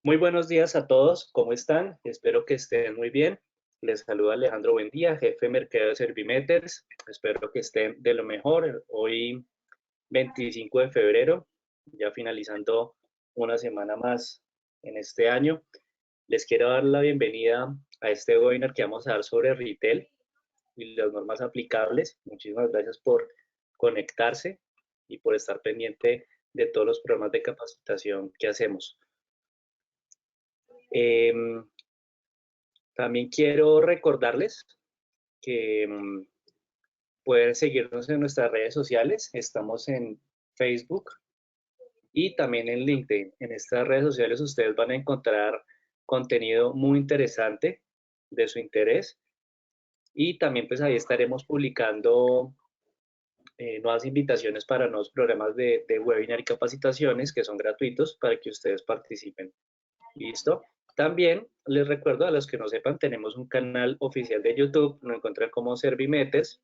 Muy buenos días a todos, ¿cómo están? Espero que estén muy bien. Les saluda Alejandro Buendía, jefe de mercado de Servimeters. Espero que estén de lo mejor. Hoy, 25 de febrero, ya finalizando una semana más en este año. Les quiero dar la bienvenida a este webinar que vamos a dar sobre retail y las normas aplicables. Muchísimas gracias por conectarse y por estar pendiente de todos los programas de capacitación que hacemos. También quiero recordarles que pueden seguirnos en nuestras redes sociales. Estamos en Facebook y también en LinkedIn. En estas redes sociales ustedes van a encontrar contenido muy interesante de su interés y también pues ahí estaremos publicando nuevas invitaciones para nuevos programas de webinar y capacitaciones que son gratuitos para que ustedes participen. ¿Listo? También les recuerdo a los que no sepan, tenemos un canal oficial de YouTube, nos encuentran como Servimeters.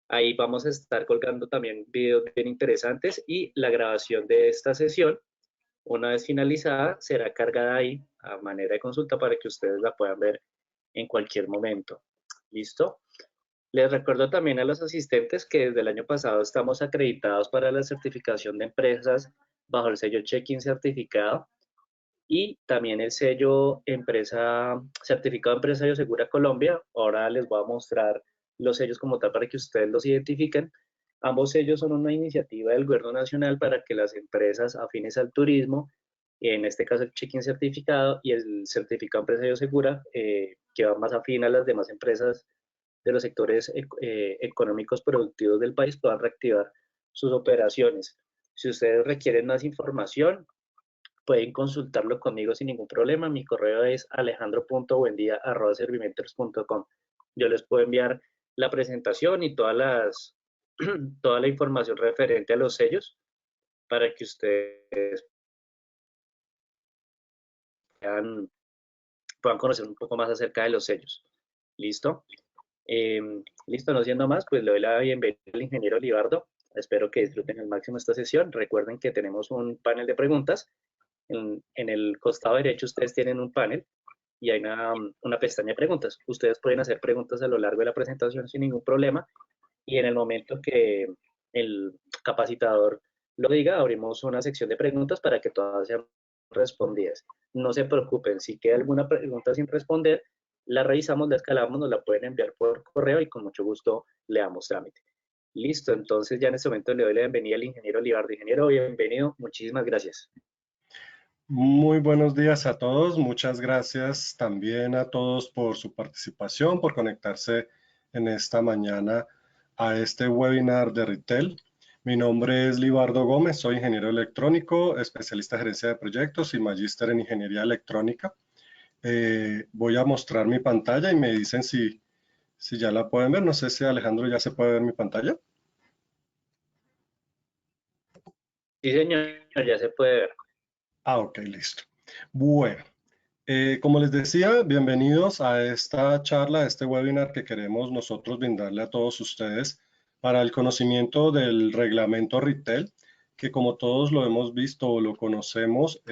Ahí vamos a estar colgando también videos bien interesantes y la grabación de esta sesión, una vez finalizada, será cargada ahí a manera de consulta para que ustedes la puedan ver en cualquier momento. ¿Listo? Les recuerdo también a los asistentes que desde el año pasado estamos acreditados para la certificación de empresas bajo el sello Check-in certificado y también el sello empresa, certificado empresario segura Colombia. Ahora les voy a mostrar los sellos como tal para que ustedes los identifiquen. Ambos sellos son una iniciativa del gobierno nacional para que las empresas afines al turismo, en este caso el check-in certificado y el certificado empresario segura, que va más afín a las demás empresas de los sectores económicos productivos del país, puedan reactivar sus operaciones. Si ustedes requieren más información, pueden consultarlo conmigo sin ningún problema. Mi correo es alejandro.buendia@servimeters.com. Yo les puedo enviar la presentación y toda la información referente a los sellos para que ustedes puedan, puedan conocer un poco más acerca de los sellos. ¿Listo? Eh, listo, no siendo más, pues le doy la bienvenida al ingeniero Libardo. Espero que disfruten al máximo esta sesión. Recuerden que tenemos un panel de preguntas. En el costado derecho ustedes tienen un panel y hay una pestaña de preguntas. Ustedes pueden hacer preguntas a lo largo de la presentación sin ningún problema y en el momento que el capacitador lo diga, abrimos una sección de preguntas para que todas sean respondidas. No se preocupen, si queda alguna pregunta sin responder, la revisamos, la escalamos, nos la pueden enviar por correo y con mucho gusto le damos trámite. Listo, entonces ya en este momento le doy la bienvenida al ingeniero Libardo. Ingeniero, bienvenido, muchísimas gracias. Muy buenos días a todos. Muchas gracias también a todos por su participación, por conectarse en esta mañana a este webinar de Retail. Mi nombre es Libardo Gómez, soy ingeniero electrónico, especialista en gerencia de proyectos y magíster en ingeniería electrónica. Voy a mostrar mi pantalla y me dicen si ya la pueden ver. No sé si Alejandro ya se puede ver mi pantalla. Sí, señor, ya se puede ver. Ok, listo. Bueno. Como les decía, bienvenidos a esta charla, a este webinar que queremos nosotros brindarle a todos ustedes para el conocimiento del reglamento Retail, que como todos lo hemos visto o lo conocemos,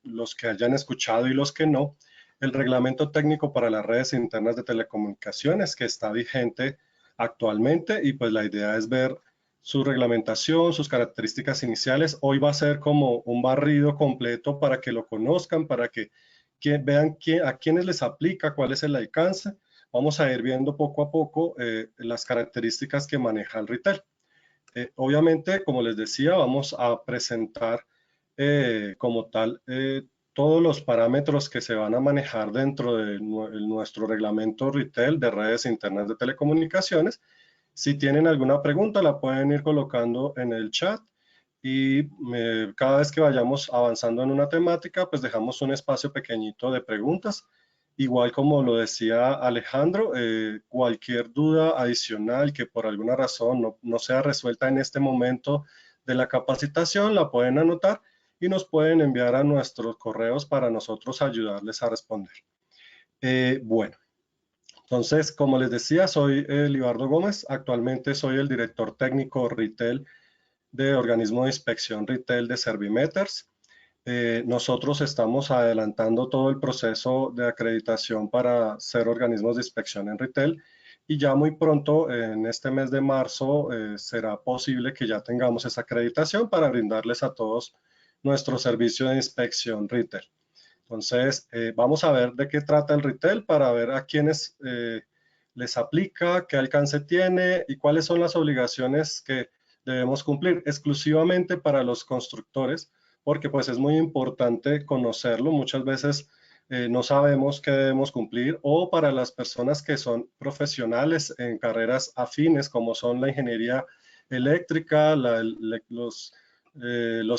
los que hayan escuchado y los que no, el reglamento técnico para las redes internas de telecomunicaciones que está vigente actualmente y pues la idea es ver su reglamentación, sus características iniciales. Hoy va a ser como un barrido completo para que lo conozcan, para que vean a quiénes les aplica, cuál es el alcance. Vamos a ir viendo poco a poco las características que maneja el retail. Obviamente, como les decía, vamos a presentar como tal todos los parámetros que se van a manejar dentro de nuestro reglamento retail de redes internas de telecomunicaciones. Si tienen alguna pregunta, la pueden ir colocando en el chat y cada vez que vayamos avanzando en una temática, pues dejamos un espacio pequeñito de preguntas. Igual como lo decía Alejandro, cualquier duda adicional que por alguna razón no sea resuelta en este momento de la capacitación, la pueden anotar y nos pueden enviar a nuestros correos para nosotros ayudarles a responder. Bueno, entonces, como les decía, soy Libardo Gómez. Actualmente soy el director técnico retail de Organismo de Inspección Retail de Servimeters. nosotros estamos adelantando todo el proceso de acreditación para ser organismos de inspección en retail y ya muy pronto, en este mes de marzo, será posible que ya tengamos esa acreditación para brindarles a todos nuestro servicio de inspección retail. Entonces, vamos a ver de qué trata el retail para ver a quiénes les aplica, qué alcance tiene y cuáles son las obligaciones que debemos cumplir exclusivamente para los constructores, porque pues es muy importante conocerlo. Muchas veces no sabemos qué debemos cumplir, o para las personas que son profesionales en carreras afines, como son la ingeniería eléctrica, los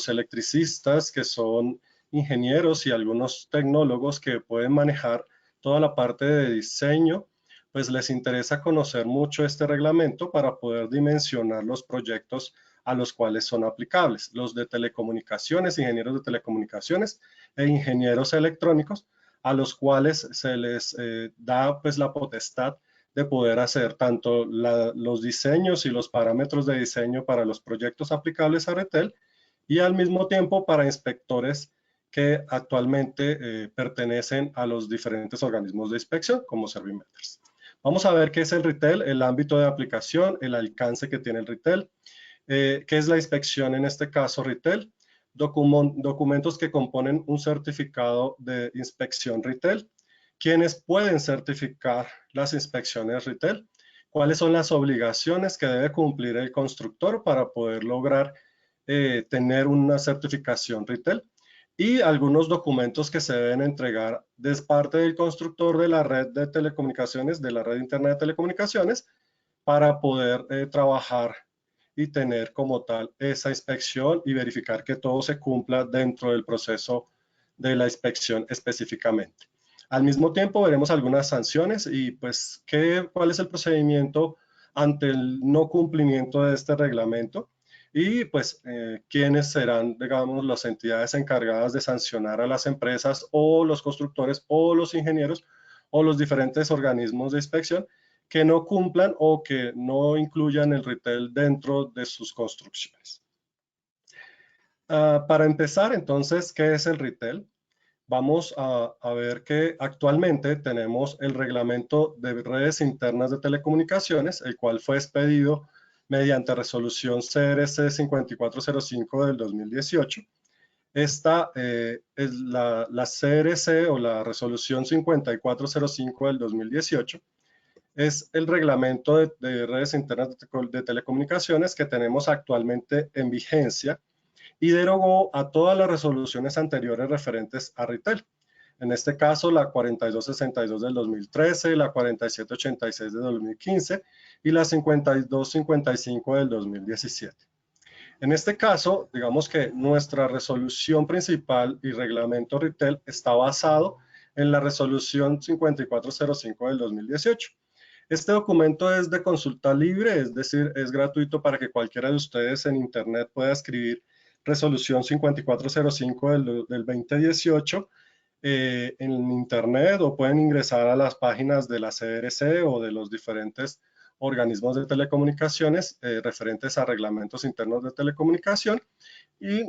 electricistas, que son ingenieros, y algunos tecnólogos que pueden manejar toda la parte de diseño, pues les interesa conocer mucho este reglamento para poder dimensionar los proyectos a los cuales son aplicables. Los de telecomunicaciones, ingenieros de telecomunicaciones e ingenieros electrónicos, a los cuales se les da pues la potestad de poder hacer tanto los diseños y los parámetros de diseño para los proyectos aplicables a retail, y al mismo tiempo para inspectores que actualmente pertenecen a los diferentes organismos de inspección como Servimeters. Vamos a ver qué es el retail, el ámbito de aplicación, el alcance que tiene el retail, qué es la inspección en este caso retail, documentos que componen un certificado de inspección retail, quiénes pueden certificar las inspecciones retail, cuáles son las obligaciones que debe cumplir el constructor para poder lograr tener una certificación retail, y algunos documentos que se deben entregar de parte del constructor de la red de telecomunicaciones, de la red interna de telecomunicaciones, para poder trabajar y tener como tal esa inspección y verificar que todo se cumpla dentro del proceso de la inspección específicamente. Al mismo tiempo veremos algunas sanciones y pues cuál es el procedimiento ante el no cumplimiento de este reglamento, y pues quiénes serán, digamos, las entidades encargadas de sancionar a las empresas o los constructores o los ingenieros o los diferentes organismos de inspección que no cumplan o que no incluyan el retail dentro de sus construcciones. Para empezar, entonces, ¿qué es el retail? Vamos a ver que actualmente tenemos el reglamento de redes internas de telecomunicaciones, el cual fue expedido mediante resolución CRC 5405 del 2018. Esta es la CRC, o la resolución 5405 del 2018, es el reglamento de redes internas de telecomunicaciones que tenemos actualmente en vigencia, y derogó a todas las resoluciones anteriores referentes a retail. En este caso, la 4262 del 2013, la 4786 del 2015 y la 5255 del 2017. En este caso, digamos que nuestra resolución principal y reglamento retail está basado en la resolución 5405 del 2018. Este documento es de consulta libre, es decir, es gratuito para que cualquiera de ustedes en internet pueda escribir resolución 5405 del 2018 en internet, o pueden ingresar a las páginas de la CRC o de los diferentes organismos de telecomunicaciones referentes a reglamentos internos de telecomunicación, y,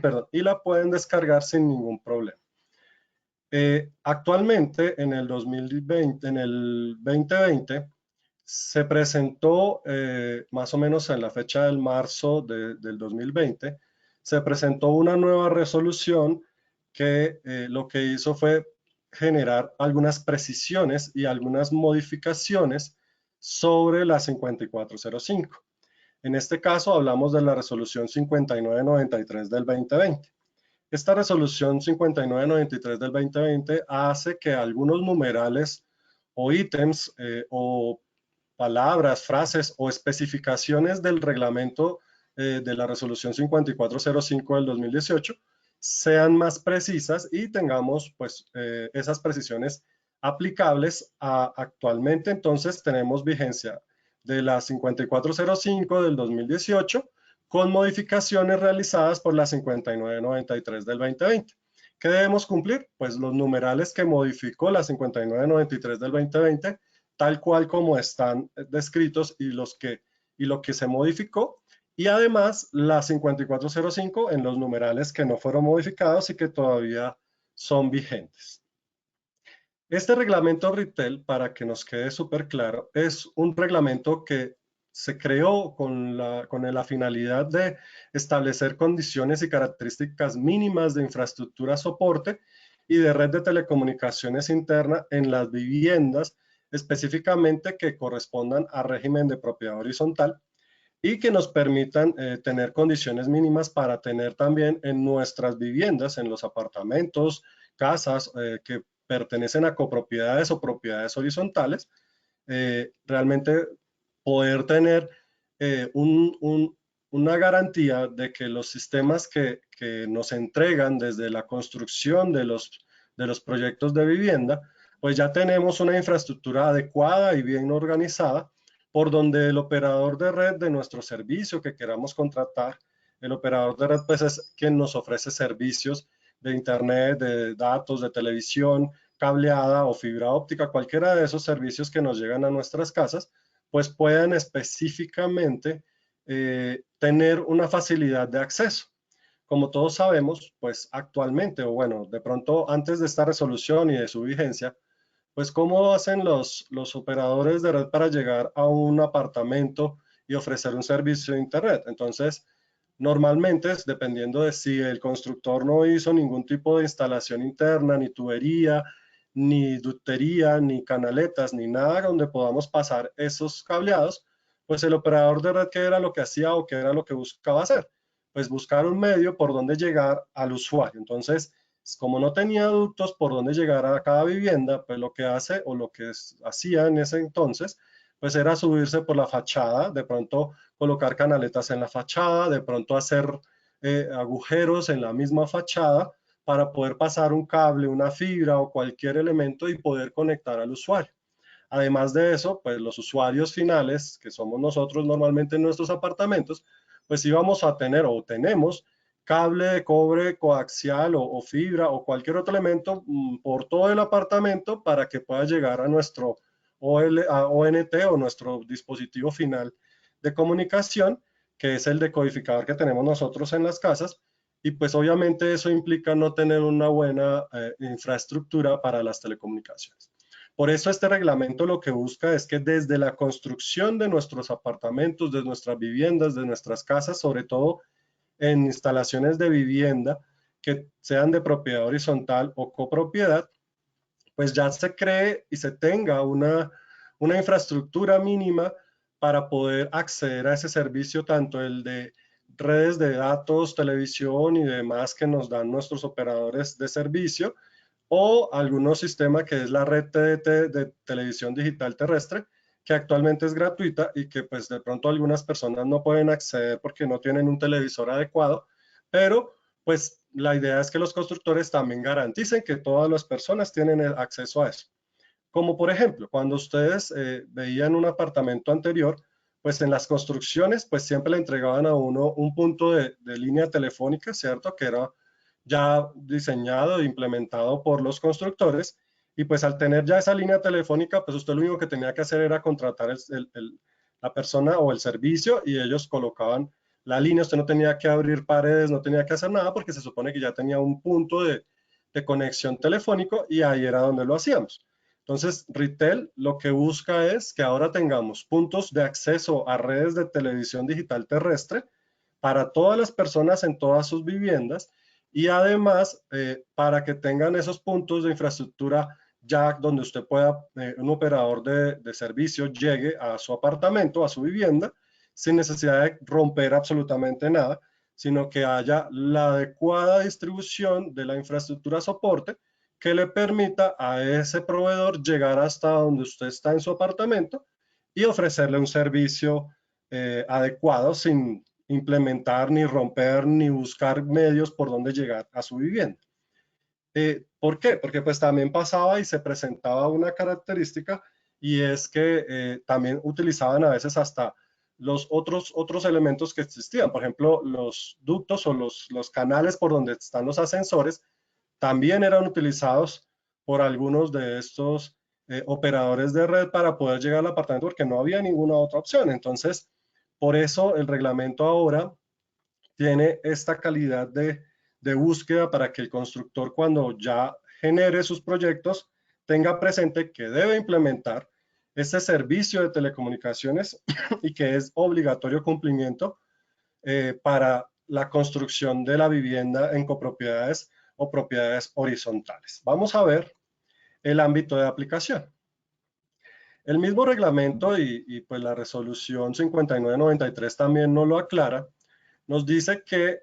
perdón, y la pueden descargar sin ningún problema. Actualmente, en el 2020, se presentó, más o menos en la fecha del marzo del 2020, se presentó una nueva resolución que lo que hizo fue generar algunas precisiones y algunas modificaciones sobre la 5405. En este caso hablamos de la resolución 5993 del 2020. Esta resolución 5993 del 2020 hace que algunos numerales o ítems o palabras, frases o especificaciones del reglamento de la resolución 5405 del 2018 sean más precisas y tengamos pues esas precisiones aplicables actualmente. Entonces tenemos vigencia de la 5405 del 2018 con modificaciones realizadas por la 5993 del 2020. ¿Qué debemos cumplir? Pues los numerales que modificó la 5993 del 2020, tal cual como están descritos, y lo que se modificó, y además la 5405 en los numerales que no fueron modificados y que todavía son vigentes. Este reglamento RITEL, para que nos quede súper claro, es un reglamento que se creó con la finalidad de establecer condiciones y características mínimas de infraestructura soporte y de red de telecomunicaciones interna en las viviendas, específicamente que correspondan a régimen de propiedad horizontal y que nos permitan tener condiciones mínimas para tener también en nuestras viviendas, en los apartamentos, casas que pertenecen a copropiedades o propiedades horizontales, realmente poder tener una garantía de que los sistemas que nos entregan desde la construcción de los proyectos de vivienda, pues ya tenemos una infraestructura adecuada y bien organizada por donde el operador de red de nuestro servicio que queramos contratar, el operador de red pues es quien nos ofrece servicios de internet, de datos, de televisión, cableada o fibra óptica, cualquiera de esos servicios que nos llegan a nuestras casas, pues puedan específicamente tener una facilidad de acceso. Como todos sabemos, pues actualmente, o bueno, de pronto antes de esta resolución y de su vigencia, pues cómo hacen los operadores de red para llegar a un apartamento y ofrecer un servicio de internet. Entonces, normalmente, dependiendo de si el constructor no hizo ningún tipo de instalación interna, ni tubería, ni ductería, ni canaletas, ni nada donde podamos pasar esos cableados, pues el operador de red, ¿qué era lo que hacía o qué era lo que buscaba hacer? Pues buscar un medio por donde llegar al usuario. Entonces, como no tenía ductos por donde llegar a cada vivienda, pues lo que hace o lo que hacía en ese entonces, pues era subirse por la fachada, de pronto colocar canaletas en la fachada, de pronto hacer agujeros en la misma fachada para poder pasar un cable, una fibra o cualquier elemento y poder conectar al usuario. Además de eso, pues los usuarios finales, que somos nosotros normalmente en nuestros apartamentos, pues íbamos a tener o tenemos cable de cobre coaxial o fibra o cualquier otro elemento por todo el apartamento para que pueda llegar a nuestro ONT o nuestro dispositivo final de comunicación, que es el decodificador que tenemos nosotros en las casas. Y pues obviamente eso implica no tener una buena infraestructura para las telecomunicaciones. Por eso este reglamento lo que busca es que desde la construcción de nuestros apartamentos, de nuestras viviendas, de nuestras casas, sobre todo en instalaciones de vivienda que sean de propiedad horizontal o copropiedad, pues ya se cree y se tenga una infraestructura mínima para poder acceder a ese servicio, tanto el de redes de datos, televisión y demás que nos dan nuestros operadores de servicio, o algunos sistemas que es la red TDT de televisión digital terrestre, que actualmente es gratuita y que pues de pronto algunas personas no pueden acceder porque no tienen un televisor adecuado, pero pues la idea es que los constructores también garanticen que todas las personas tienen el acceso a eso. Como por ejemplo, cuando ustedes veían un apartamento anterior, pues en las construcciones, pues siempre le entregaban a uno un punto de línea telefónica, ¿cierto? Que era ya diseñado e implementado por los constructores. Y pues al tener ya esa línea telefónica, pues usted lo único que tenía que hacer era contratar la persona o el servicio y ellos colocaban la línea. Usted no tenía que abrir paredes, no tenía que hacer nada porque se supone que ya tenía un punto de conexión telefónico y ahí era donde lo hacíamos. Entonces, Ritel lo que busca es que ahora tengamos puntos de acceso a redes de televisión digital terrestre para todas las personas en todas sus viviendas y además para que tengan esos puntos de infraestructura ya donde usted pueda, un operador de servicio llegue a su apartamento, a su vivienda, sin necesidad de romper absolutamente nada, sino que haya la adecuada distribución de la infraestructura soporte que le permita a ese proveedor llegar hasta donde usted está en su apartamento y ofrecerle un servicio adecuado sin implementar, ni romper, ni buscar medios por donde llegar a su vivienda. ¿Por qué? Porque pues también pasaba y se presentaba una característica y es que también utilizaban a veces hasta los otros elementos que existían. Por ejemplo, los ductos o los canales por donde están los ascensores también eran utilizados por algunos de estos operadores de red para poder llegar al apartamento porque no había ninguna otra opción. Entonces, Por eso el reglamento ahora tiene esta calidad de búsqueda para que el constructor, cuando ya genere sus proyectos, tenga presente que debe implementar este servicio de telecomunicaciones y que es obligatorio cumplimiento para la construcción de la vivienda en copropiedades o propiedades horizontales. Vamos a ver el ámbito de aplicación. El mismo reglamento y pues la resolución 5993 también nos lo aclara. Nos dice que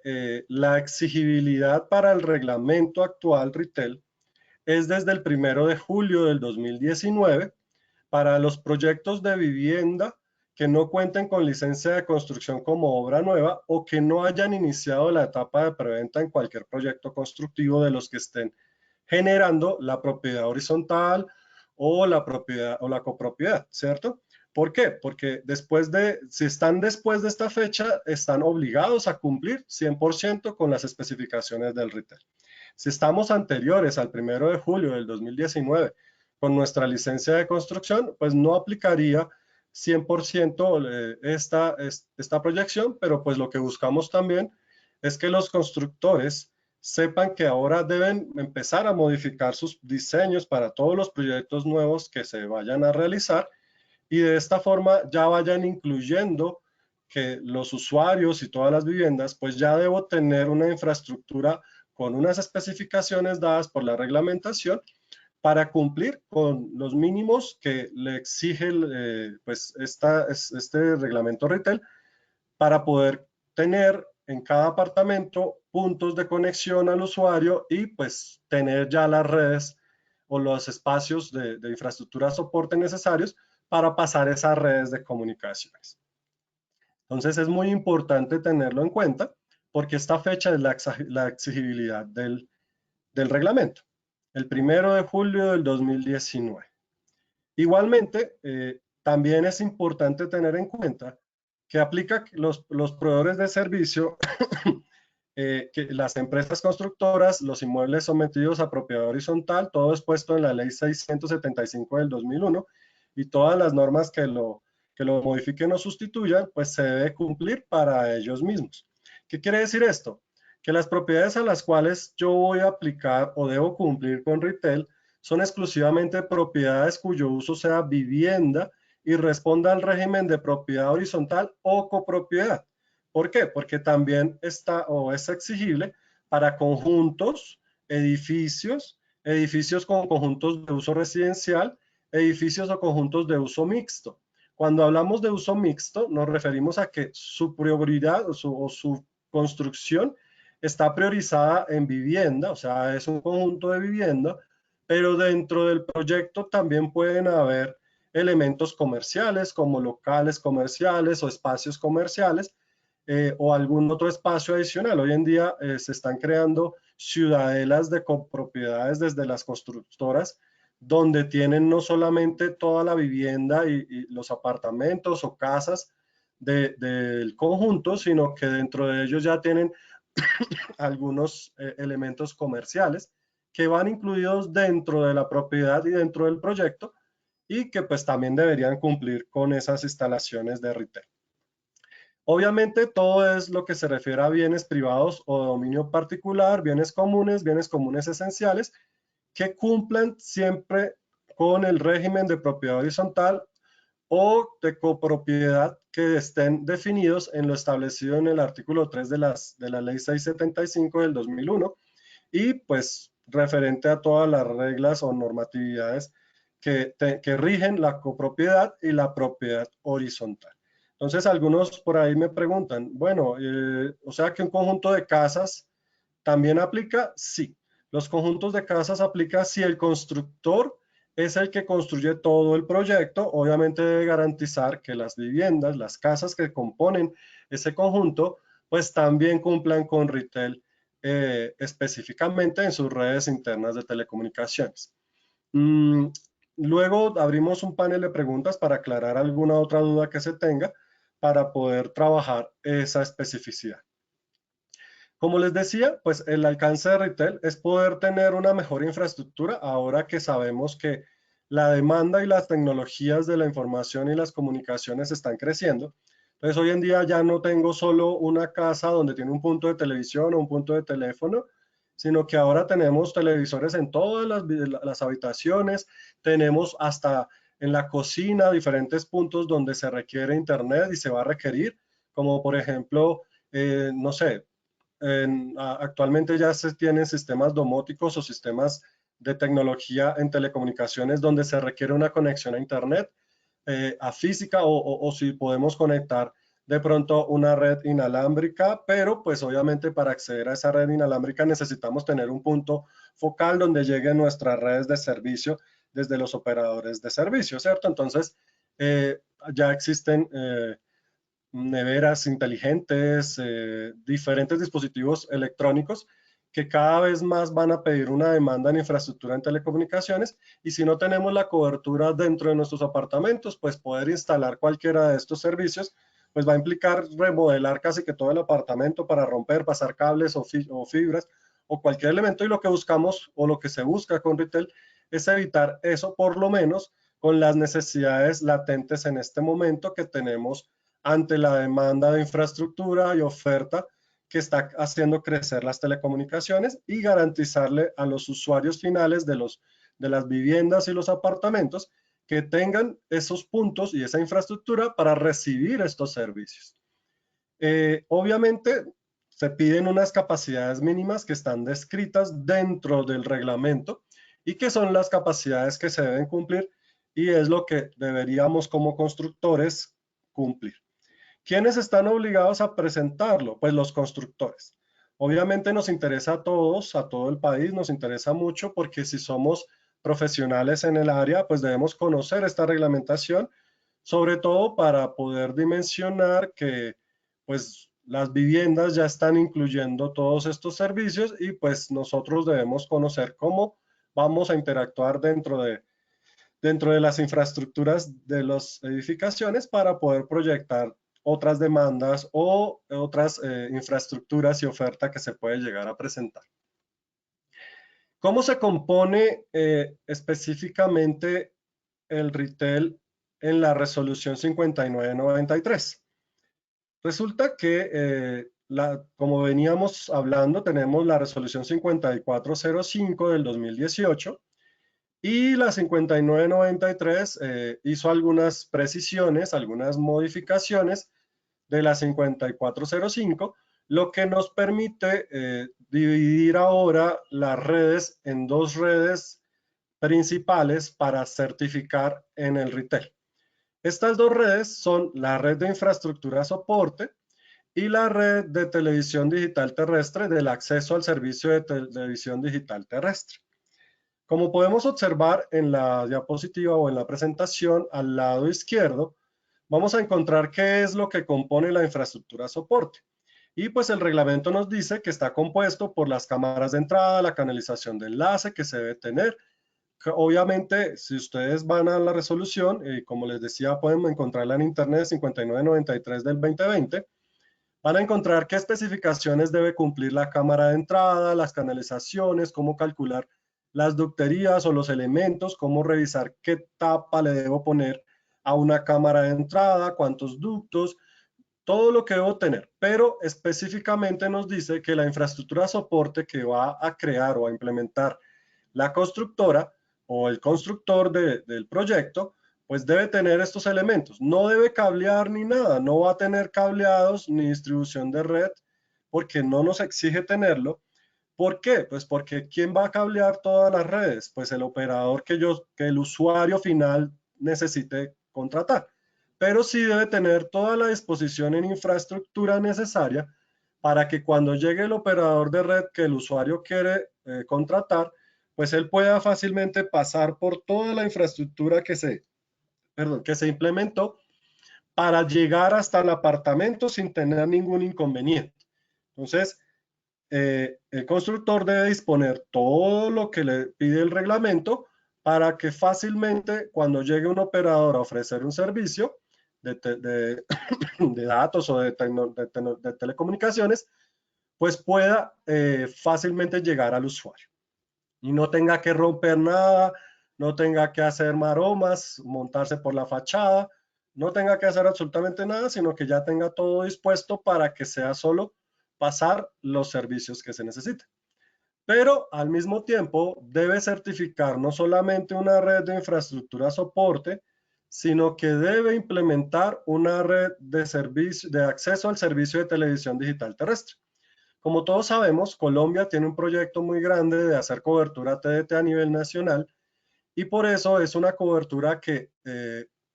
la exigibilidad para el reglamento actual Ritel es desde el 1 de julio del 2019 para los proyectos de vivienda que no cuenten con licencia de construcción como obra nueva o que no hayan iniciado la etapa de preventa en cualquier proyecto constructivo de los que estén generando la propiedad horizontal o la propiedad o la copropiedad, ¿cierto? ¿Por qué? Porque si están después de esta fecha, están obligados a cumplir 100% con las especificaciones del Ritel. Si estamos anteriores al 1 de julio del 2019 con nuestra licencia de construcción, pues no aplicaría 100% esta proyección, pero pues lo que buscamos también es que los constructores sepan que ahora deben empezar a modificar sus diseños para todos los proyectos nuevos que se vayan a realizar y de esta forma ya vayan incluyendo que los usuarios y todas las viviendas, pues ya debo tener una infraestructura con unas especificaciones dadas por la reglamentación para cumplir con los mínimos que le exige pues este reglamento Ritel para poder tener en cada apartamento puntos de conexión al usuario y pues tener ya las redes o los espacios de infraestructura soporte necesarios para pasar esas redes de comunicaciones. Entonces es muy importante tenerlo en cuenta porque esta fecha es la exigibilidad del reglamento, el 1 de julio del 2019. Igualmente, también es importante tener en cuenta que aplica los proveedores de servicio, que las empresas constructoras, los inmuebles sometidos a propiedad horizontal, todo expuesto en la ley 675 del 2001 y todas las normas que lo modifiquen o sustituyan, pues se debe cumplir para ellos mismos. ¿Qué quiere decir esto? Que las propiedades a las cuales yo voy a aplicar o debo cumplir con Ritel son exclusivamente propiedades cuyo uso sea vivienda y responda al régimen de propiedad horizontal o copropiedad. ¿Por qué? Porque también está o es exigible para conjuntos, edificios con conjuntos de uso residencial, edificios o conjuntos de uso mixto. Cuando hablamos de uso mixto, nos referimos a que su prioridad o su construcción está priorizada en vivienda, o sea, es un conjunto de vivienda, pero dentro del proyecto también pueden haber elementos comerciales como locales comerciales o espacios comerciales o algún otro espacio adicional. Hoy en día se están creando ciudadelas de copropiedades desde las constructoras donde tienen no solamente toda la vivienda y los apartamentos o casas del conjunto, sino que dentro de ellos ya tienen algunos elementos comerciales que van incluidos dentro de la propiedad y dentro del proyecto y que pues también deberían cumplir con esas instalaciones de retail. Obviamente todo es lo que se refiere a bienes privados o de dominio particular, bienes comunes esenciales que cumplan siempre con el régimen de propiedad horizontal o de copropiedad que estén definidos en lo establecido en el artículo 3 de la ley 675 del 2001 y pues referente a todas las reglas o normatividades que rigen la copropiedad y la propiedad horizontal. Entonces algunos por ahí me preguntan, bueno, o sea que un conjunto de casas también aplica. Sí, los conjuntos de casas aplica si el constructor es el que construye todo el proyecto. Obviamente debe garantizar que las viviendas, las casas que componen ese conjunto, pues también cumplan con Ritel específicamente en sus redes internas de telecomunicaciones. Luego abrimos un panel de preguntas para aclarar alguna otra duda que se tenga para poder trabajar esa especificidad. Como les decía, pues el alcance de Ritel es poder tener una mejor infraestructura ahora que sabemos que la demanda y las tecnologías de la información y las comunicaciones están creciendo. Entonces hoy en día ya no tengo solo una casa donde tiene un punto de televisión o un punto de teléfono, sino que ahora tenemos televisores en todas las habitaciones, tenemos hasta en la cocina diferentes puntos donde se requiere internet y se va a requerir, como por ejemplo, no sé, actualmente ya se tienen sistemas domóticos o sistemas de tecnología en telecomunicaciones donde se requiere una conexión a internet, a física o si podemos conectar de pronto una red inalámbrica, pero pues obviamente para acceder a esa red inalámbrica necesitamos tener un punto focal donde lleguen nuestras redes de servicio desde los operadores de servicio, ¿cierto? Entonces, ya existen neveras inteligentes, diferentes dispositivos electrónicos que cada vez más van a pedir una demanda en infraestructura en telecomunicaciones, y si no tenemos la cobertura dentro de nuestros apartamentos, pues poder instalar cualquiera de estos servicios pues va a implicar remodelar casi que todo el apartamento para romper, pasar cables o fibras o cualquier elemento, y lo que buscamos o lo que se busca con retail es evitar eso, por lo menos con las necesidades latentes en este momento que tenemos ante la demanda de infraestructura y oferta que está haciendo crecer las telecomunicaciones, y garantizarle a los usuarios finales de las viviendas y los apartamentos que tengan esos puntos y esa infraestructura para recibir estos servicios. Obviamente se piden unas capacidades mínimas que están descritas dentro del reglamento y que son las capacidades que se deben cumplir, y es lo que deberíamos como constructores cumplir. ¿Quiénes están obligados a presentarlo? Pues los constructores. Obviamente nos interesa a todos, a todo el país, nos interesa mucho porque si somos profesionales en el área, pues debemos conocer esta reglamentación, sobre todo para poder dimensionar que pues las viviendas ya están incluyendo todos estos servicios, y pues nosotros debemos conocer cómo vamos a interactuar dentro de las infraestructuras de las edificaciones para poder proyectar otras demandas o otras infraestructuras y oferta que se puede llegar a presentar. ¿Cómo se compone específicamente el retail en la resolución 5993? Resulta que, como veníamos hablando, tenemos la resolución 5405 del 2018, y la 5993 hizo algunas precisiones, algunas modificaciones de la 5405, lo que nos permite dividir ahora las redes en dos redes principales para certificar en el retail. Estas dos redes son la red de infraestructura soporte y la red de televisión digital terrestre, del acceso al servicio de televisión digital terrestre. Como podemos observar en la diapositiva o en la presentación al lado izquierdo, vamos a encontrar qué es lo que compone la infraestructura soporte. Y pues el reglamento nos dice que está compuesto por las cámaras de entrada, la canalización de enlace que se debe tener. Obviamente, si ustedes van a la resolución, como les decía, pueden encontrarla en internet 5993 del 2020, van a encontrar qué especificaciones debe cumplir la cámara de entrada, las canalizaciones, cómo calcular las ducterías o los elementos, cómo revisar qué tapa le debo poner a una cámara de entrada, cuántos ductos, todo lo que debo tener. Pero específicamente nos dice que la infraestructura de soporte que va a crear o a implementar la constructora o el constructor del proyecto, pues debe tener estos elementos. No debe cablear ni nada, no va a tener cableados ni distribución de red, porque no nos exige tenerlo. ¿Por qué? Pues porque ¿quién va a cablear todas las redes? Pues el operador que el usuario final necesite contratar. Pero sí debe tener toda la disposición en infraestructura necesaria para que cuando llegue el operador de red que el usuario quiere contratar, pues él pueda fácilmente pasar por toda la infraestructura que se implementó para llegar hasta el apartamento sin tener ningún inconveniente. Entonces, el constructor debe disponer todo lo que le pide el reglamento para que fácilmente cuando llegue un operador a ofrecer un servicio de datos o de telecomunicaciones, pues pueda fácilmente llegar al usuario y no tenga que romper nada, no tenga que hacer maromas, montarse por la fachada, no tenga que hacer absolutamente nada, sino que ya tenga todo dispuesto para que sea solo pasar los servicios que se necesiten. Pero al mismo tiempo debe certificar no solamente una red de infraestructura soporte, sino que debe implementar una red de servicio, de acceso al servicio de televisión digital terrestre. Como todos sabemos, Colombia tiene un proyecto muy grande de hacer cobertura TDT a nivel nacional y por eso es una cobertura que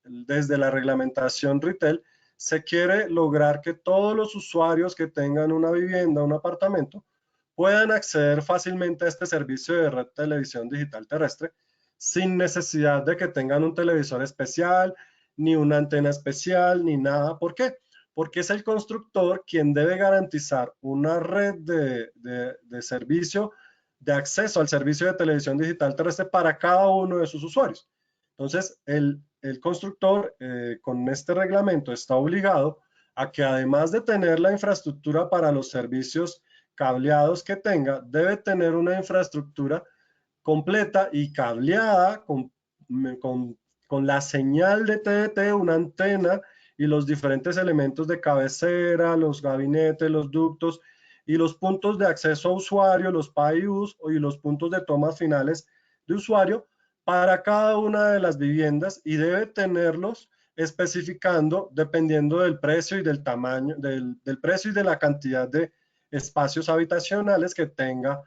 desde la reglamentación retail se quiere lograr que todos los usuarios que tengan una vivienda, un apartamento, puedan acceder fácilmente a este servicio de red de televisión digital terrestre sin necesidad de que tengan un televisor especial, ni una antena especial, ni nada. ¿Por qué? Porque es el constructor quien debe garantizar una red de servicio, de acceso al servicio de televisión digital terrestre para cada uno de sus usuarios. Entonces, el constructor con este reglamento está obligado a que además de tener la infraestructura para los servicios cableados que tenga, debe tener una infraestructura completa y cableada con la señal de TDT, una antena y los diferentes elementos de cabecera, los gabinetes, los ductos y los puntos de acceso a usuario, los PAIUs y los puntos de tomas finales de usuario para cada una de las viviendas y debe tenerlos especificando dependiendo del precio y del tamaño, del precio y de la cantidad de espacios habitacionales que tenga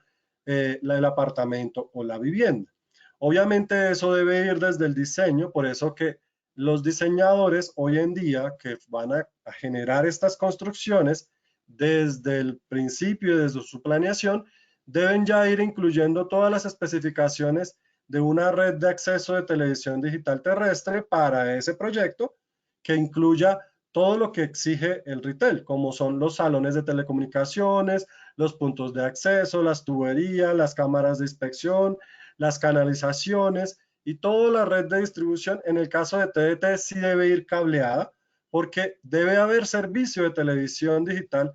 el apartamento o la vivienda. Obviamente eso debe ir desde el diseño, por eso que los diseñadores hoy en día que van a generar estas construcciones desde el principio y desde su planeación, deben ya ir incluyendo todas las especificaciones de una red de acceso de televisión digital terrestre para ese proyecto que incluya todo lo que exige el retail, como son los salones de telecomunicaciones, los puntos de acceso, las tuberías, las cámaras de inspección, las canalizaciones y toda la red de distribución. En el caso de TDT sí debe ir cableada porque debe haber servicio de televisión digital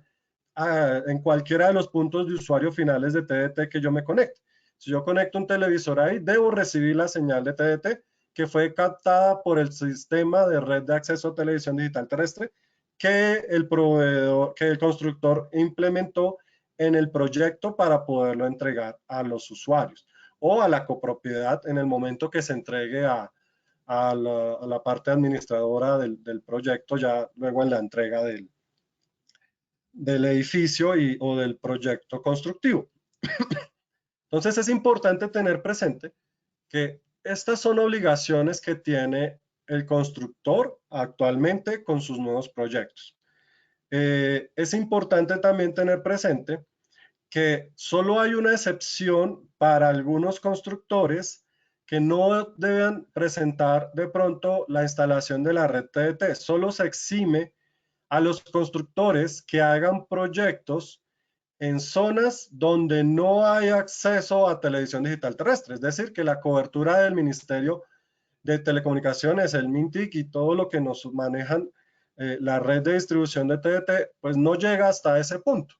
en cualquiera de los puntos de usuario finales de TDT que yo me conecte. Si yo conecto un televisor ahí, debo recibir la señal de TDT que fue captada por el sistema de red de acceso a televisión digital terrestre que el proveedor, que el constructor implementó en el proyecto para poderlo entregar a los usuarios o a la copropiedad en el momento que se entregue a la parte administradora del proyecto, ya luego en la entrega del edificio o del proyecto constructivo. Entonces es importante tener presente que estas son obligaciones que tiene el constructor actualmente con sus nuevos proyectos. Es importante también tener presente que solo hay una excepción para algunos constructores que no deben presentar de pronto la instalación de la red TDT. Solo se exime a los constructores que hagan proyectos en zonas donde no hay acceso a televisión digital terrestre. Es decir, que la cobertura del Ministerio de Telecomunicaciones, el MINTIC y todo lo que nos manejan la red de distribución de TDT, pues no llega hasta ese punto.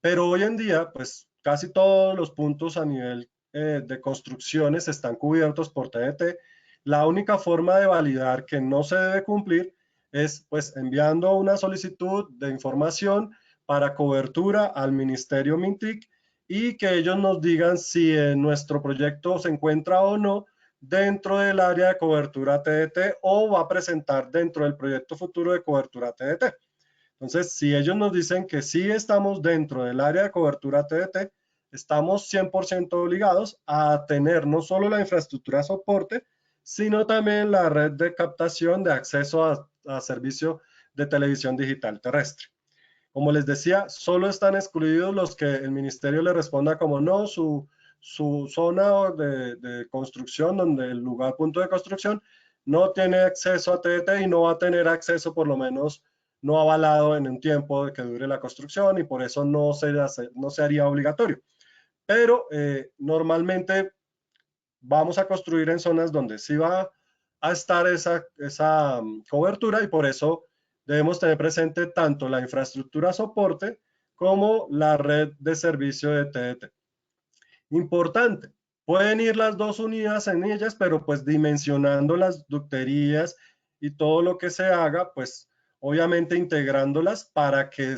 Pero hoy en día, pues casi todos los puntos a nivel de construcciones están cubiertos por TDT. La única forma de validar que no se debe cumplir es pues enviando una solicitud de información para cobertura al Ministerio MINTIC y que ellos nos digan si nuestro proyecto se encuentra o no dentro del área de cobertura TDT o va a presentar dentro del proyecto futuro de cobertura TDT. Entonces, si ellos nos dicen que sí estamos dentro del área de cobertura TDT, estamos 100% obligados a tener no solo la infraestructura de soporte, sino también la red de captación de acceso a servicio de televisión digital terrestre. Como les decía, solo están excluidos los que el ministerio le responda como no, su zona de construcción, donde el lugar punto de construcción no tiene acceso a TDT y no va a tener acceso por lo menos no avalado en un tiempo de que dure la construcción y por eso no se haría obligatorio. Pero normalmente vamos a construir en zonas donde sí va a estar esa cobertura y por eso debemos tener presente tanto la infraestructura soporte como la red de servicio de TDT. Importante, pueden ir las dos unidas en ellas, pero pues dimensionando las ducterías y todo lo que se haga, pues obviamente integrándolas para que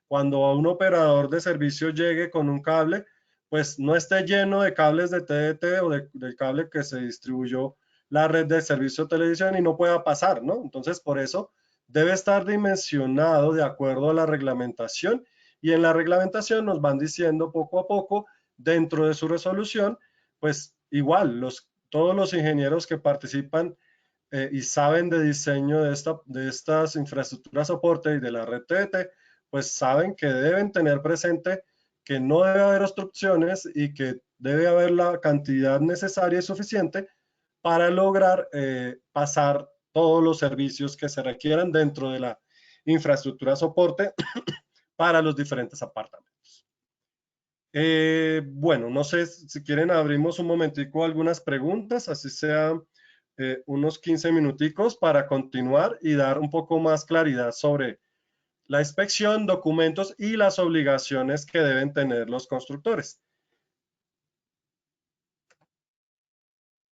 cuando a un operador de servicio llegue con un cable, pues no esté lleno de cables de TDT o del cable que se distribuyó la red de servicio de televisión y no pueda pasar, ¿no? Entonces, por eso debe estar dimensionado de acuerdo a la reglamentación, y en la reglamentación nos van diciendo poco a poco, dentro de su resolución, pues igual, todos los ingenieros que participan y saben de diseño de estas infraestructuras soporte y de la red TDT, pues saben que deben tener presente que no debe haber obstrucciones y que debe haber la cantidad necesaria y suficiente para lograr pasar todos los servicios que se requieran dentro de la infraestructura soporte para los diferentes apartamentos. Bueno, no sé si quieren abrimos un momentico algunas preguntas, así sean unos 15 minuticos para continuar y dar un poco más claridad sobre la inspección, documentos y las obligaciones que deben tener los constructores.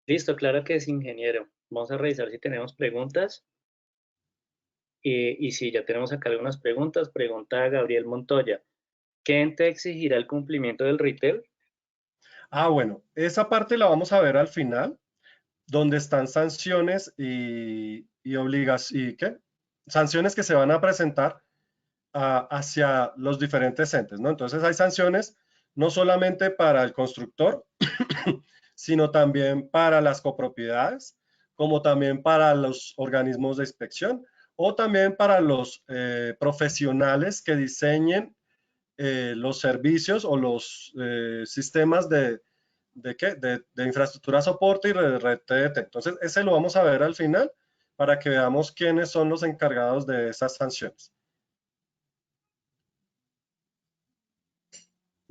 Listo, claro que es, ingeniero. Vamos a revisar si tenemos preguntas. Y si ya tenemos acá algunas preguntas, pregunta Gabriel Montoya. ¿Qué ente exigirá el cumplimiento del retail? Bueno, esa parte la vamos a ver al final, donde están sanciones y obligaciones, ¿qué? Sanciones que se van a presentar hacia los diferentes entes, ¿no? Entonces hay sanciones no solamente para el constructor, sino también para las copropiedades, como también para los organismos de inspección o también para los profesionales que diseñen los servicios o los sistemas de infraestructura soporte y red TDT. Entonces, ese lo vamos a ver al final para que veamos quiénes son los encargados de esas sanciones.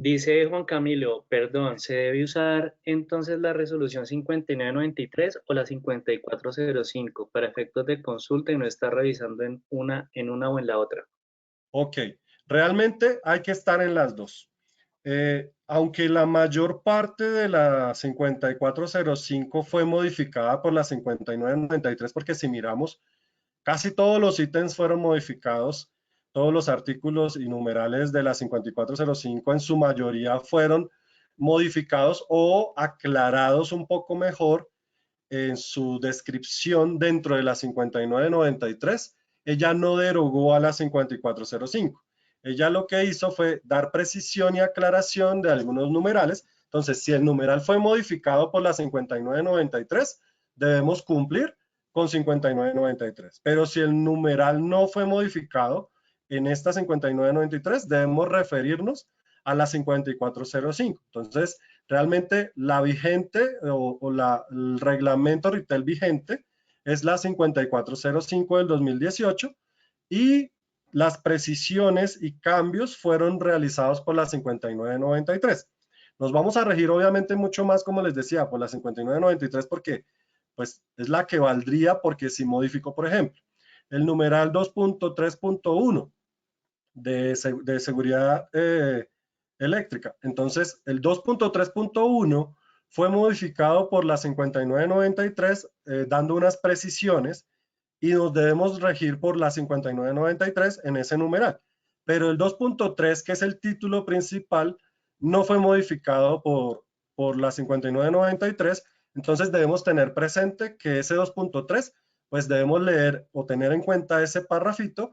Dice Juan Camilo, perdón, ¿se debe usar entonces la resolución 5993 o la 5405 para efectos de consulta y no estar revisando en una o en la otra? Ok, realmente hay que estar en las dos. Aunque la mayor parte de la 5405 fue modificada por la 5993, porque si miramos, casi todos los ítems fueron modificados, todos los artículos y numerales de la 5405 en su mayoría fueron modificados o aclarados un poco mejor en su descripción dentro de la 5993. Ella no derogó a la 5405. Ella lo que hizo fue dar precisión y aclaración de algunos numerales. Entonces, si el numeral fue modificado por la 5993, debemos cumplir con 5993. Pero si el numeral no fue modificado en esta 5993, debemos referirnos a la 5405. Entonces, realmente la vigente el reglamento retail vigente es la 5405 del 2018 y las precisiones y cambios fueron realizados por la 5993. Nos vamos a regir obviamente mucho más, como les decía, por la 5993 porque pues es la que valdría porque si modificó, por ejemplo, el numeral 2.3.1 de seguridad eléctrica. Entonces, el 2.3.1 fue modificado por la 5993 dando unas precisiones y nos debemos regir por la 5993 en ese numeral. Pero el 2.3, que es el título principal, no fue modificado por la 5993, entonces debemos tener presente que ese 2.3, pues debemos leer o tener en cuenta ese párrafito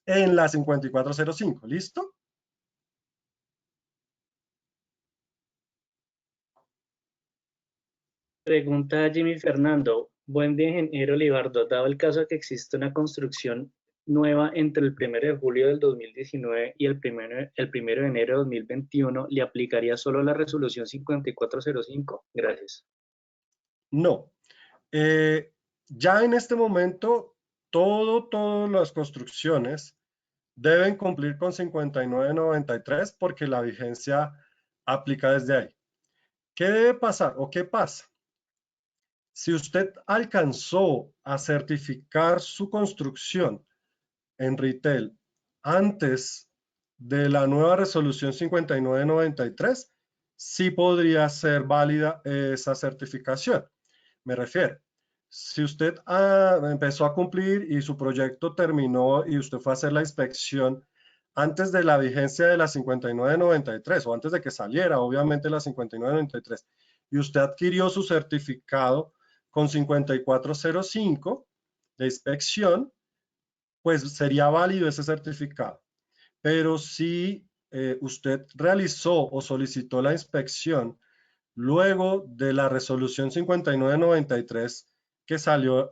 en la 5405. ¿Listo? Pregunta Jimmy Fernando. Buen día, ingeniero Libardo. Dado el caso de que existe una construcción nueva entre el 1 de julio del 2019 y el primero de enero de 2021, ¿le aplicaría solo la resolución 5405? Gracias. No. Ya en este momento, todas las construcciones deben cumplir con 5993 porque la vigencia aplica desde ahí. ¿Qué debe pasar o qué pasa? Si usted alcanzó a certificar su construcción en retail antes de la nueva resolución 5993, sí podría ser válida esa certificación. Me refiero, Si usted empezó a cumplir y su proyecto terminó y usted fue a hacer la inspección antes de la vigencia de la 5993 o antes de que saliera, obviamente, la 5993, y usted adquirió su certificado con 5405 de inspección, pues sería válido ese certificado. Pero si usted realizó o solicitó la inspección luego de la resolución 5993 que salió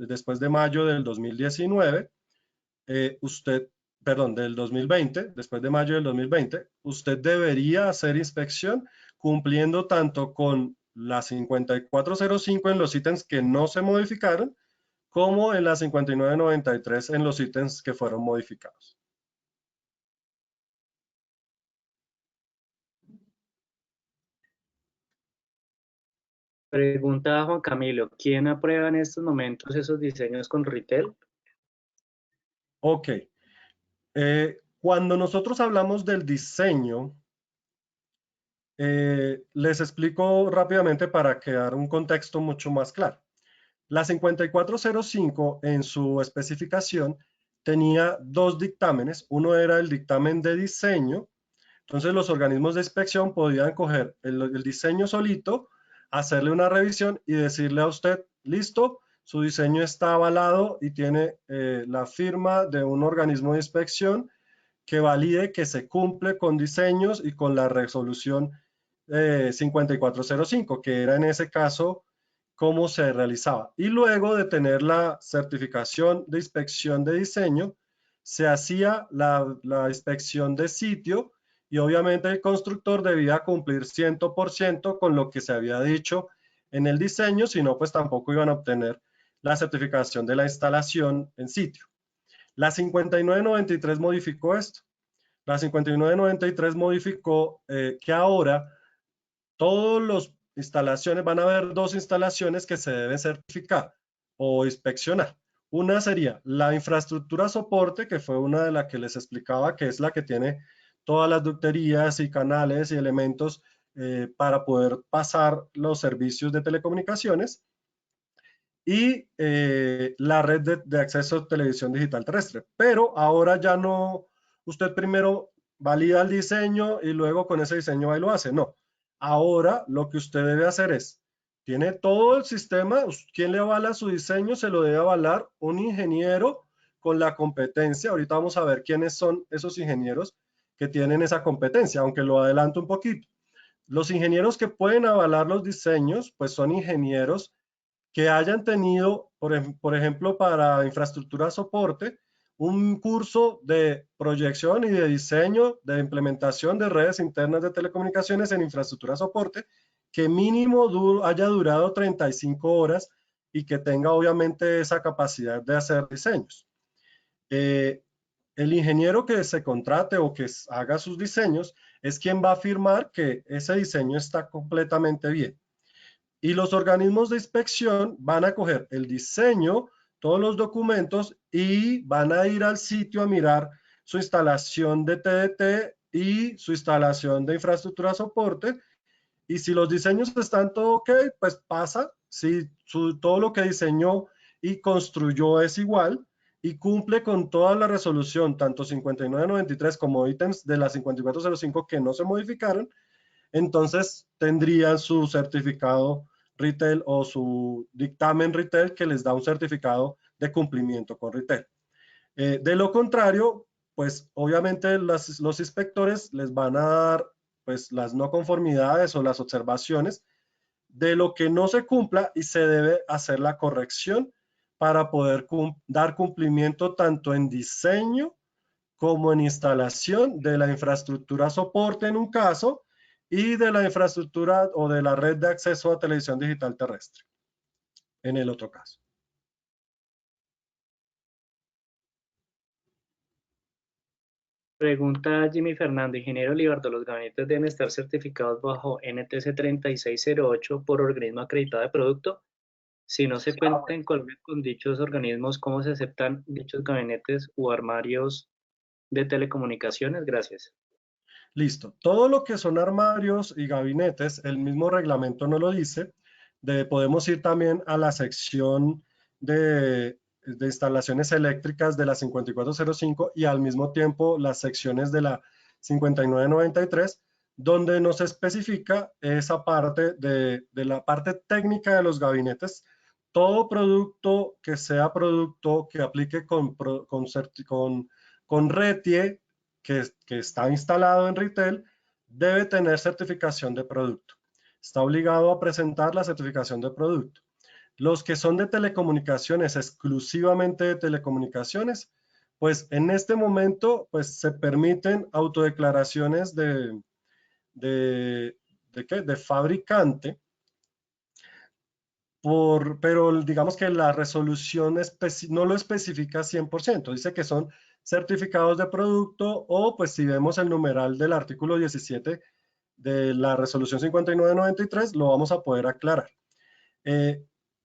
después de mayo del 2019, del 2020, después de mayo del 2020, usted debería hacer inspección cumpliendo tanto con la 5405 en los ítems que no se modificaron, como en la 5993 en los ítems que fueron modificados. Pregunta Juan Camilo, ¿quién aprueba en estos momentos esos diseños con Ritel? Ok. Cuando nosotros hablamos del diseño, les explico rápidamente para crear un contexto mucho más claro. La 5405 en su especificación tenía dos dictámenes. Uno era el dictamen de diseño. Entonces los organismos de inspección podían coger el diseño solito, hacerle una revisión y decirle a usted, listo, su diseño está avalado y tiene la firma de un organismo de inspección que valide que se cumple con diseños y con la resolución 5405, que era en ese caso cómo se realizaba. Y luego de tener la certificación de inspección de diseño, se hacía la inspección de sitio y obviamente el constructor debía cumplir 100% con lo que se había dicho en el diseño, si no, pues tampoco iban a obtener la certificación de la instalación en sitio. La 5993 modificó esto. La 5993 modificó que ahora todas las instalaciones, van a haber dos instalaciones que se deben certificar o inspeccionar. Una sería la infraestructura soporte, que fue una de las que les explicaba, que es la que tiene todas las ducterías y canales y elementos para poder pasar los servicios de telecomunicaciones. Y la red de acceso a televisión digital terrestre. Pero ahora ya no, usted primero valida el diseño y luego con ese diseño ahí lo hace. No. Ahora lo que usted debe hacer es, tiene todo el sistema, ¿quién le avala su diseño? Se lo debe avalar un ingeniero con la competencia. Ahorita vamos a ver quiénes son esos ingenieros que tienen esa competencia, aunque lo adelanto un poquito. Los ingenieros que pueden avalar los diseños, pues son ingenieros que hayan tenido, por ejemplo, para infraestructura soporte, un curso de proyección y de diseño de implementación de redes internas de telecomunicaciones en infraestructura soporte, que mínimo haya durado 35 horas y que tenga obviamente esa capacidad de hacer diseños. El ingeniero que se contrate o que haga sus diseños es quien va a afirmar que ese diseño está completamente bien. Y los organismos de inspección van a coger el diseño, todos los documentos y van a ir al sitio a mirar su instalación de TDT y su instalación de infraestructura soporte. Y si los diseños están todo ok, pues pasa. Si todo lo que diseñó y construyó es igual y cumple con toda la resolución, tanto 5993 como ítems de la 5405 que no se modificaron, entonces tendrían su certificado Ritel o su dictamen Ritel que les da un certificado de cumplimiento con Ritel. De lo contrario, pues obviamente los inspectores les van a dar pues las no conformidades o las observaciones de lo que no se cumpla y se debe hacer la corrección para poder dar cumplimiento tanto en diseño como en instalación de la infraestructura soporte en un caso y de la infraestructura o de la red de acceso a televisión digital terrestre en el otro caso. Pregunta Jimmy Fernando, ingeniero Libardo, ¿los gabinetes deben estar certificados bajo NTC 3608 por organismo acreditado de producto? Si no se cuenta en Colombia con dichos organismos, ¿cómo se aceptan dichos gabinetes u armarios de telecomunicaciones? Gracias. Listo. Todo lo que son armarios y gabinetes, el mismo reglamento no lo dice, podemos ir también a la sección de instalaciones eléctricas de la 5405 y al mismo tiempo las secciones de la 5993, donde nos especifica esa parte de la parte técnica de los gabinetes. Todo producto que sea producto que aplique con RETIE, que está instalado en retail, debe tener certificación de producto. Está obligado a presentar la certificación de producto. Los que son de telecomunicaciones, exclusivamente de telecomunicaciones, pues en este momento pues se permiten autodeclaraciones de fabricante, pero digamos que la resolución no lo especifica 100%, dice que son certificados de producto o pues si vemos el numeral del artículo 17 de la resolución 5993 lo vamos a poder aclarar.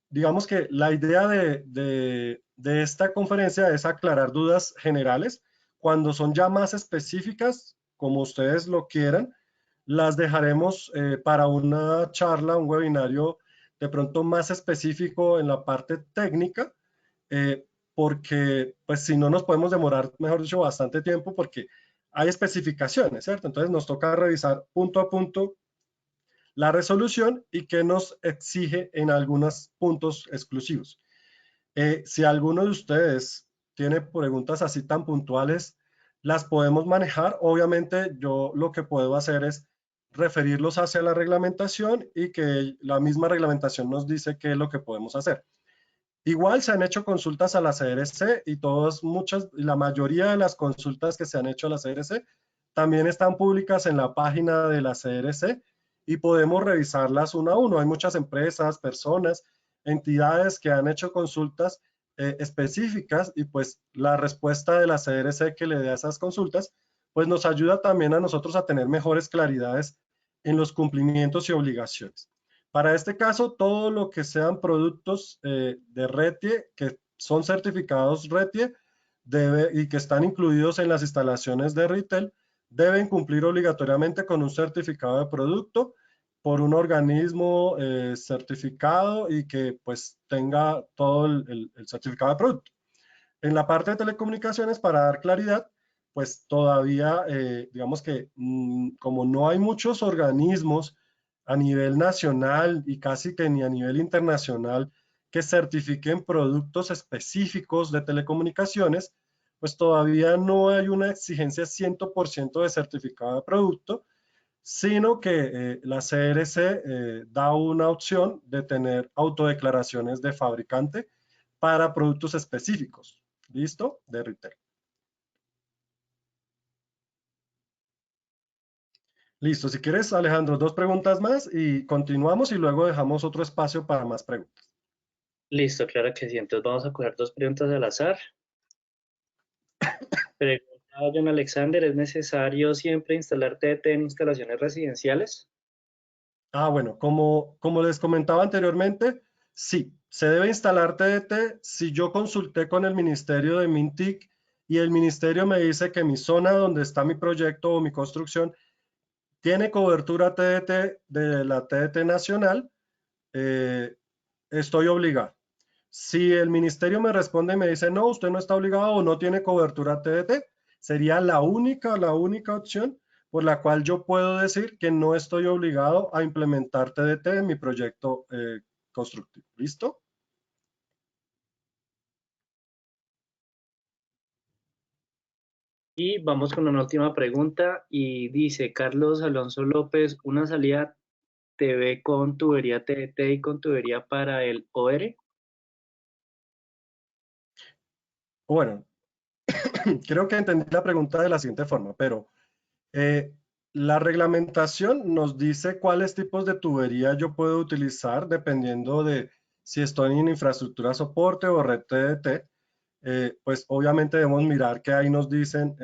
Digamos que la idea de esta conferencia es aclarar dudas generales. Cuando son ya más específicas, como ustedes lo quieran, las dejaremos para una charla, un webinario de pronto más específico en la parte técnica, porque pues si no nos podemos demorar, mejor dicho, bastante tiempo porque hay especificaciones, ¿cierto? Entonces nos toca revisar punto a punto la resolución y qué nos exige en algunos puntos exclusivos. Si alguno de ustedes tiene preguntas así tan puntuales, las podemos manejar. Obviamente yo lo que puedo hacer es referirlos hacia la reglamentación y que la misma reglamentación nos dice qué es lo que podemos hacer. Igual se han hecho consultas a la CRC y la mayoría de las consultas que se han hecho a la CRC también están públicas en la página de la CRC y podemos revisarlas uno a uno. Hay muchas empresas, personas, entidades que han hecho consultas específicas y pues la respuesta de la CRC que le dé a esas consultas pues nos ayuda también a nosotros a tener mejores claridades en los cumplimientos y obligaciones. Para este caso, todo lo que sean productos de RETIE, que son certificados RETIE y que están incluidos en las instalaciones de retail, deben cumplir obligatoriamente con un certificado de producto por un organismo certificado y que pues tenga todo el certificado de producto. En la parte de telecomunicaciones, para dar claridad, pues todavía, digamos que como no hay muchos organismos a nivel nacional y casi que ni a nivel internacional que certifiquen productos específicos de telecomunicaciones, pues todavía no hay una exigencia 100% de certificado de producto, sino que la CRC da una opción de tener autodeclaraciones de fabricante para productos específicos. ¿Listo? De retail. Listo, si quieres, Alejandro, 2 preguntas más y continuamos y luego dejamos otro espacio para más preguntas. Listo, claro que sí. Entonces vamos a coger 2 preguntas al azar. Pregunta John Alexander, ¿es necesario siempre instalar TDT en instalaciones residenciales? Bueno, como les comentaba anteriormente, sí, se debe instalar TDT. Si yo consulté con el Ministerio de Mintic y el Ministerio me dice que mi zona donde está mi proyecto o mi construcción tiene cobertura TDT de la TDT nacional, estoy obligado. Si el ministerio me responde y me dice, no, usted no está obligado o no tiene cobertura TDT, sería la única opción por la cual yo puedo decir que no estoy obligado a implementar TDT en mi proyecto constructivo. ¿Listo? Y vamos con una última pregunta y dice Carlos Alonso López, ¿una salida TV con tubería TDT y con tubería para el OR? Bueno, creo que entendí la pregunta de la siguiente forma, pero la reglamentación nos dice cuáles tipos de tubería yo puedo utilizar dependiendo de si estoy en infraestructura soporte o red TDT. Pues obviamente debemos mirar que ahí nos dicen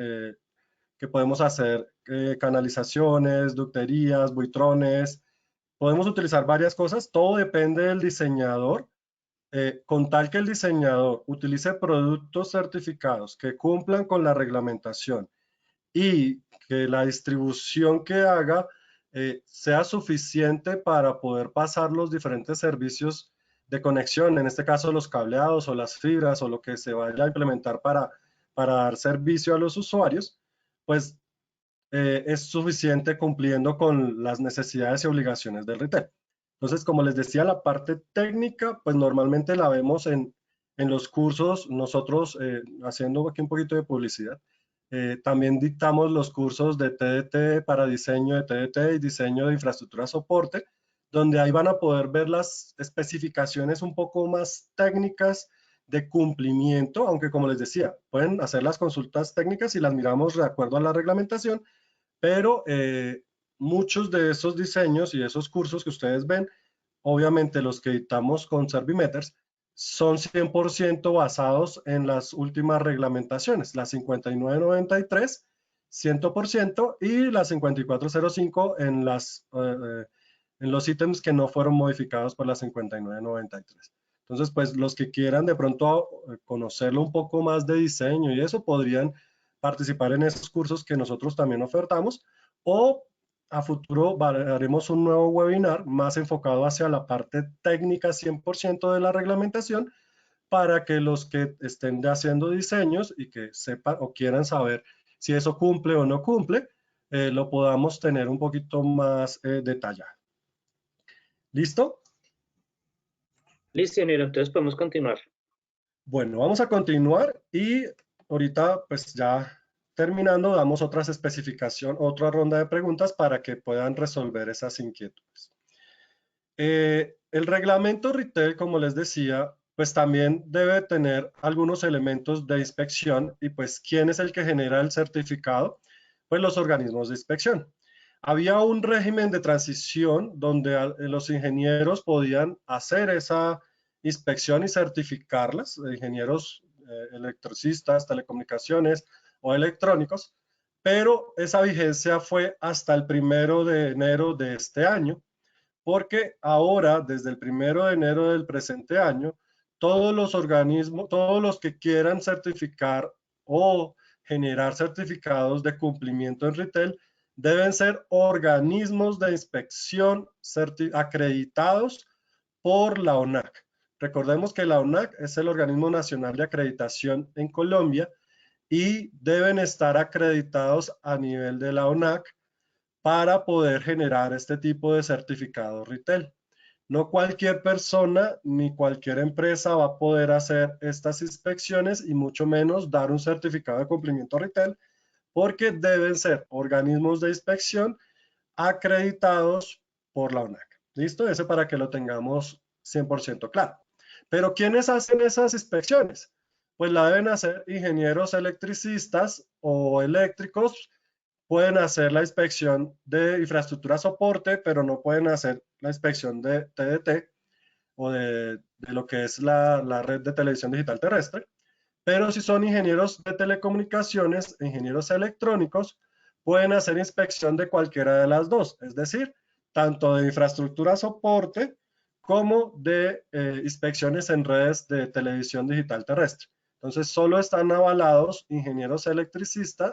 que podemos hacer canalizaciones, ducterías, buitrones, podemos utilizar varias cosas, todo depende del diseñador, con tal que el diseñador utilice productos certificados que cumplan con la reglamentación y que la distribución que haga sea suficiente para poder pasar los diferentes servicios de conexión, en este caso los cableados o las fibras o lo que se vaya a implementar para dar servicio a los usuarios, pues es suficiente cumpliendo con las necesidades y obligaciones del retail. Entonces, como les decía, la parte técnica, pues normalmente la vemos en los cursos. Nosotros, haciendo aquí un poquito de publicidad, también dictamos los cursos de TDT para diseño de TDT y diseño de infraestructura de soporte, donde ahí van a poder ver las especificaciones un poco más técnicas de cumplimiento, aunque como les decía, pueden hacer las consultas técnicas y las miramos de acuerdo a la reglamentación, pero muchos de esos diseños y esos cursos que ustedes ven, obviamente los que editamos con Servimeters, son 100% basados en las últimas reglamentaciones, la 5993, 100%, y la 5405 en los ítems que no fueron modificados por la 5993. Entonces, pues los que quieran de pronto conocerlo un poco más de diseño y eso, podrían participar en esos cursos que nosotros también ofertamos, o a futuro haremos un nuevo webinar más enfocado hacia la parte técnica 100% de la reglamentación, para que los que estén haciendo diseños y que sepan o quieran saber si eso cumple o no cumple, lo podamos tener un poquito más detallado. ¿Listo? Listo, ingeniero, entonces podemos continuar. Bueno, vamos a continuar y ahorita pues ya terminando damos otras especificaciones, otra ronda de preguntas para que puedan resolver esas inquietudes. El reglamento retail, como les decía, pues también debe tener algunos elementos de inspección, y pues ¿quién es el que genera el certificado? Pues los organismos de inspección. Había un régimen de transición donde los ingenieros podían hacer esa inspección y certificarlas, ingenieros electricistas, telecomunicaciones o electrónicos, pero esa vigencia fue hasta el 1 de enero de este año, porque ahora, desde el 1 de enero del presente año, todos los organismos, todos los que quieran certificar o generar certificados de cumplimiento en retail, deben ser organismos de inspección acreditados por la ONAC. Recordemos que la ONAC es el organismo nacional de acreditación en Colombia y deben estar acreditados a nivel de la ONAC para poder generar este tipo de certificado retail. No cualquier persona ni cualquier empresa va a poder hacer estas inspecciones y mucho menos dar un certificado de cumplimiento retail, porque deben ser organismos de inspección acreditados por la ONAC. ¿Listo? Ese para que lo tengamos 100% claro. Pero ¿quiénes hacen esas inspecciones? Pues la deben hacer ingenieros electricistas o eléctricos. Pueden hacer la inspección de infraestructura soporte, pero no pueden hacer la inspección de TDT o de lo que es la red de televisión digital terrestre. Pero si son ingenieros de telecomunicaciones, ingenieros electrónicos, pueden hacer inspección de cualquiera de las dos, es decir, tanto de infraestructura soporte como de inspecciones en redes de televisión digital terrestre. Entonces, solo están avalados ingenieros electricistas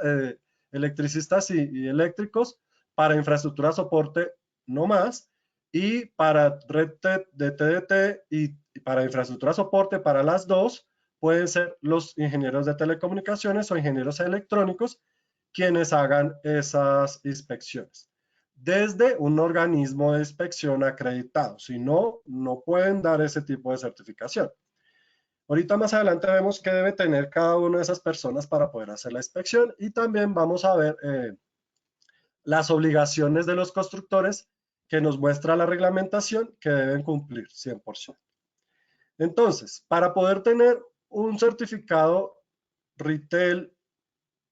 y eléctricos para infraestructura soporte, no más, y para red de TDT y para infraestructura soporte, para las dos, pueden ser los ingenieros de telecomunicaciones o ingenieros electrónicos quienes hagan esas inspecciones desde un organismo de inspección acreditado. Si no, no pueden dar ese tipo de certificación. Ahorita más adelante vemos qué debe tener cada una de esas personas para poder hacer la inspección, y también vamos a ver las obligaciones de los constructores que nos muestra la reglamentación que deben cumplir 100%. Entonces, para poder tener un certificado retail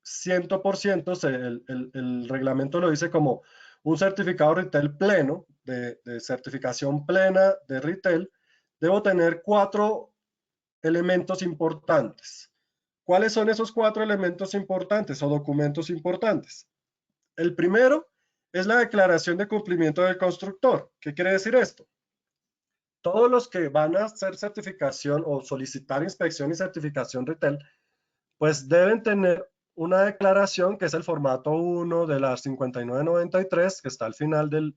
100%, el reglamento lo dice como un certificado retail pleno, de certificación plena de retail, debo tener 4 elementos importantes. ¿Cuáles son esos 4 elementos importantes o documentos importantes? El primero es la declaración de cumplimiento del constructor. ¿Qué quiere decir esto? Todos los que van a hacer certificación o solicitar inspección y certificación retail, pues deben tener una declaración que es el formato 1 de la 5993, que está al final de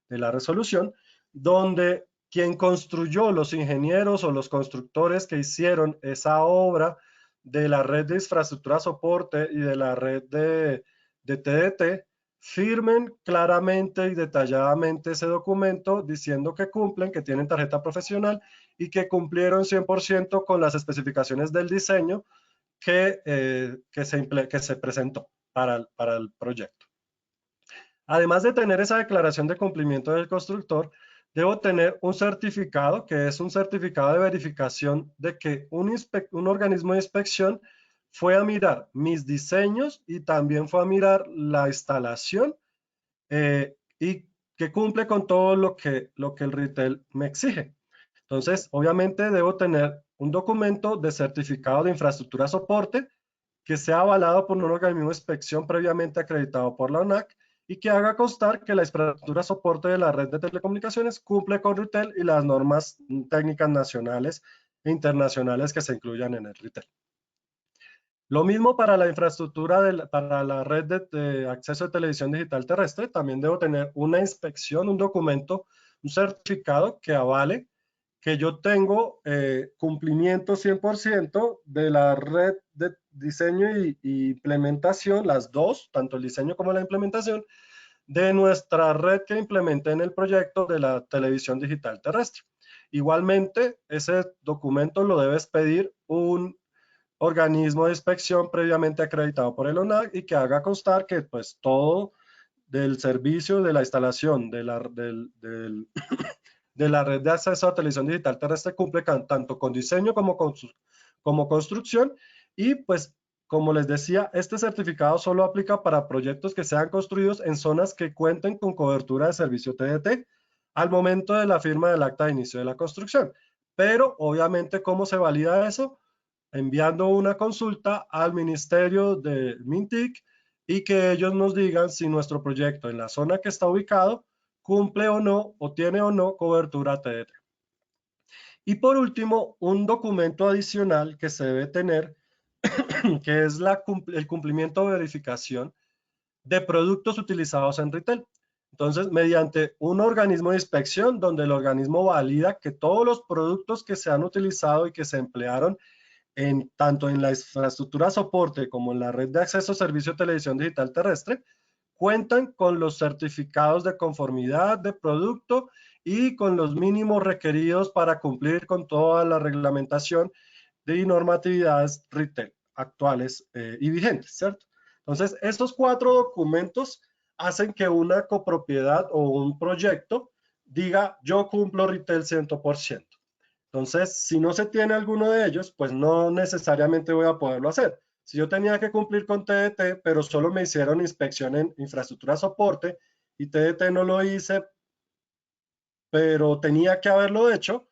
la resolución, donde quien construyó, los ingenieros o los constructores que hicieron esa obra de la red de infraestructura soporte y de la red de TDT, firmen claramente y detalladamente ese documento diciendo que cumplen, que tienen tarjeta profesional y que cumplieron 100% con las especificaciones del diseño que se presentó para el proyecto. Además de tener esa declaración de cumplimiento del constructor, debo tener un certificado, que es un certificado de verificación de que un organismo de inspección fue a mirar mis diseños y también fue a mirar la instalación y que cumple con todo lo que el retail me exige. Entonces, obviamente debo tener un documento de certificado de infraestructura soporte que sea avalado por un organismo de inspección previamente acreditado por la ONAC y que haga constar que la infraestructura soporte de la red de telecomunicaciones cumple con RITEL y las normas técnicas nacionales e internacionales que se incluyan en el RITEL. Lo mismo para la infraestructura, para la red de acceso de televisión digital terrestre, también debo tener una inspección, un documento, un certificado que avale que yo tengo cumplimiento 100% de la red de diseño y implementación, las dos, tanto el diseño como la implementación, de nuestra red que implementé en el proyecto de la televisión digital terrestre. Igualmente, ese documento lo debes pedir un organismo de inspección previamente acreditado por el ONAC y que haga constar que pues todo del servicio de la instalación de de la red de acceso a televisión digital terrestre cumple tanto con diseño como construcción y pues como les decía, este certificado solo aplica para proyectos que sean construidos en zonas que cuenten con cobertura de servicio TDT al momento de la firma del acta de inicio de la construcción. Pero obviamente, ¿cómo se valida eso? Enviando una consulta al Ministerio de MINTIC y que ellos nos digan si nuestro proyecto en la zona que está ubicado cumple o no, o tiene o no cobertura TDT. Y por último, un documento adicional que se debe tener, que es el cumplimiento de verificación de productos utilizados en retail. Entonces, mediante un organismo de inspección donde el organismo valida que todos los productos que se han utilizado y que se emplearon tanto en la infraestructura soporte como en la red de acceso a servicio de televisión digital terrestre, cuentan con los certificados de conformidad de producto y con los mínimos requeridos para cumplir con toda la reglamentación de normatividades retail actuales y vigentes, ¿cierto? Entonces, estos 4 documentos hacen que una copropiedad o un proyecto diga, yo cumplo retail 100%. Entonces, si no se tiene alguno de ellos, pues no necesariamente voy a poderlo hacer. Si yo tenía que cumplir con TDT, pero solo me hicieron inspección en infraestructura soporte y TDT no lo hice, pero tenía que haberlo hecho,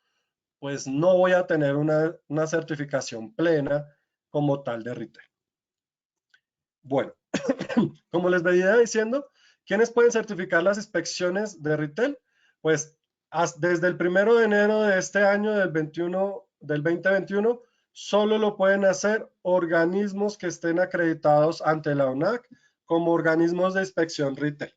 pues no voy a tener una certificación plena como tal de retail. Bueno, como les venía diciendo, ¿quiénes pueden certificar las inspecciones de retail? Pues desde el 1 de enero de este año del 2021, solo lo pueden hacer organismos que estén acreditados ante la ONAC como organismos de inspección retail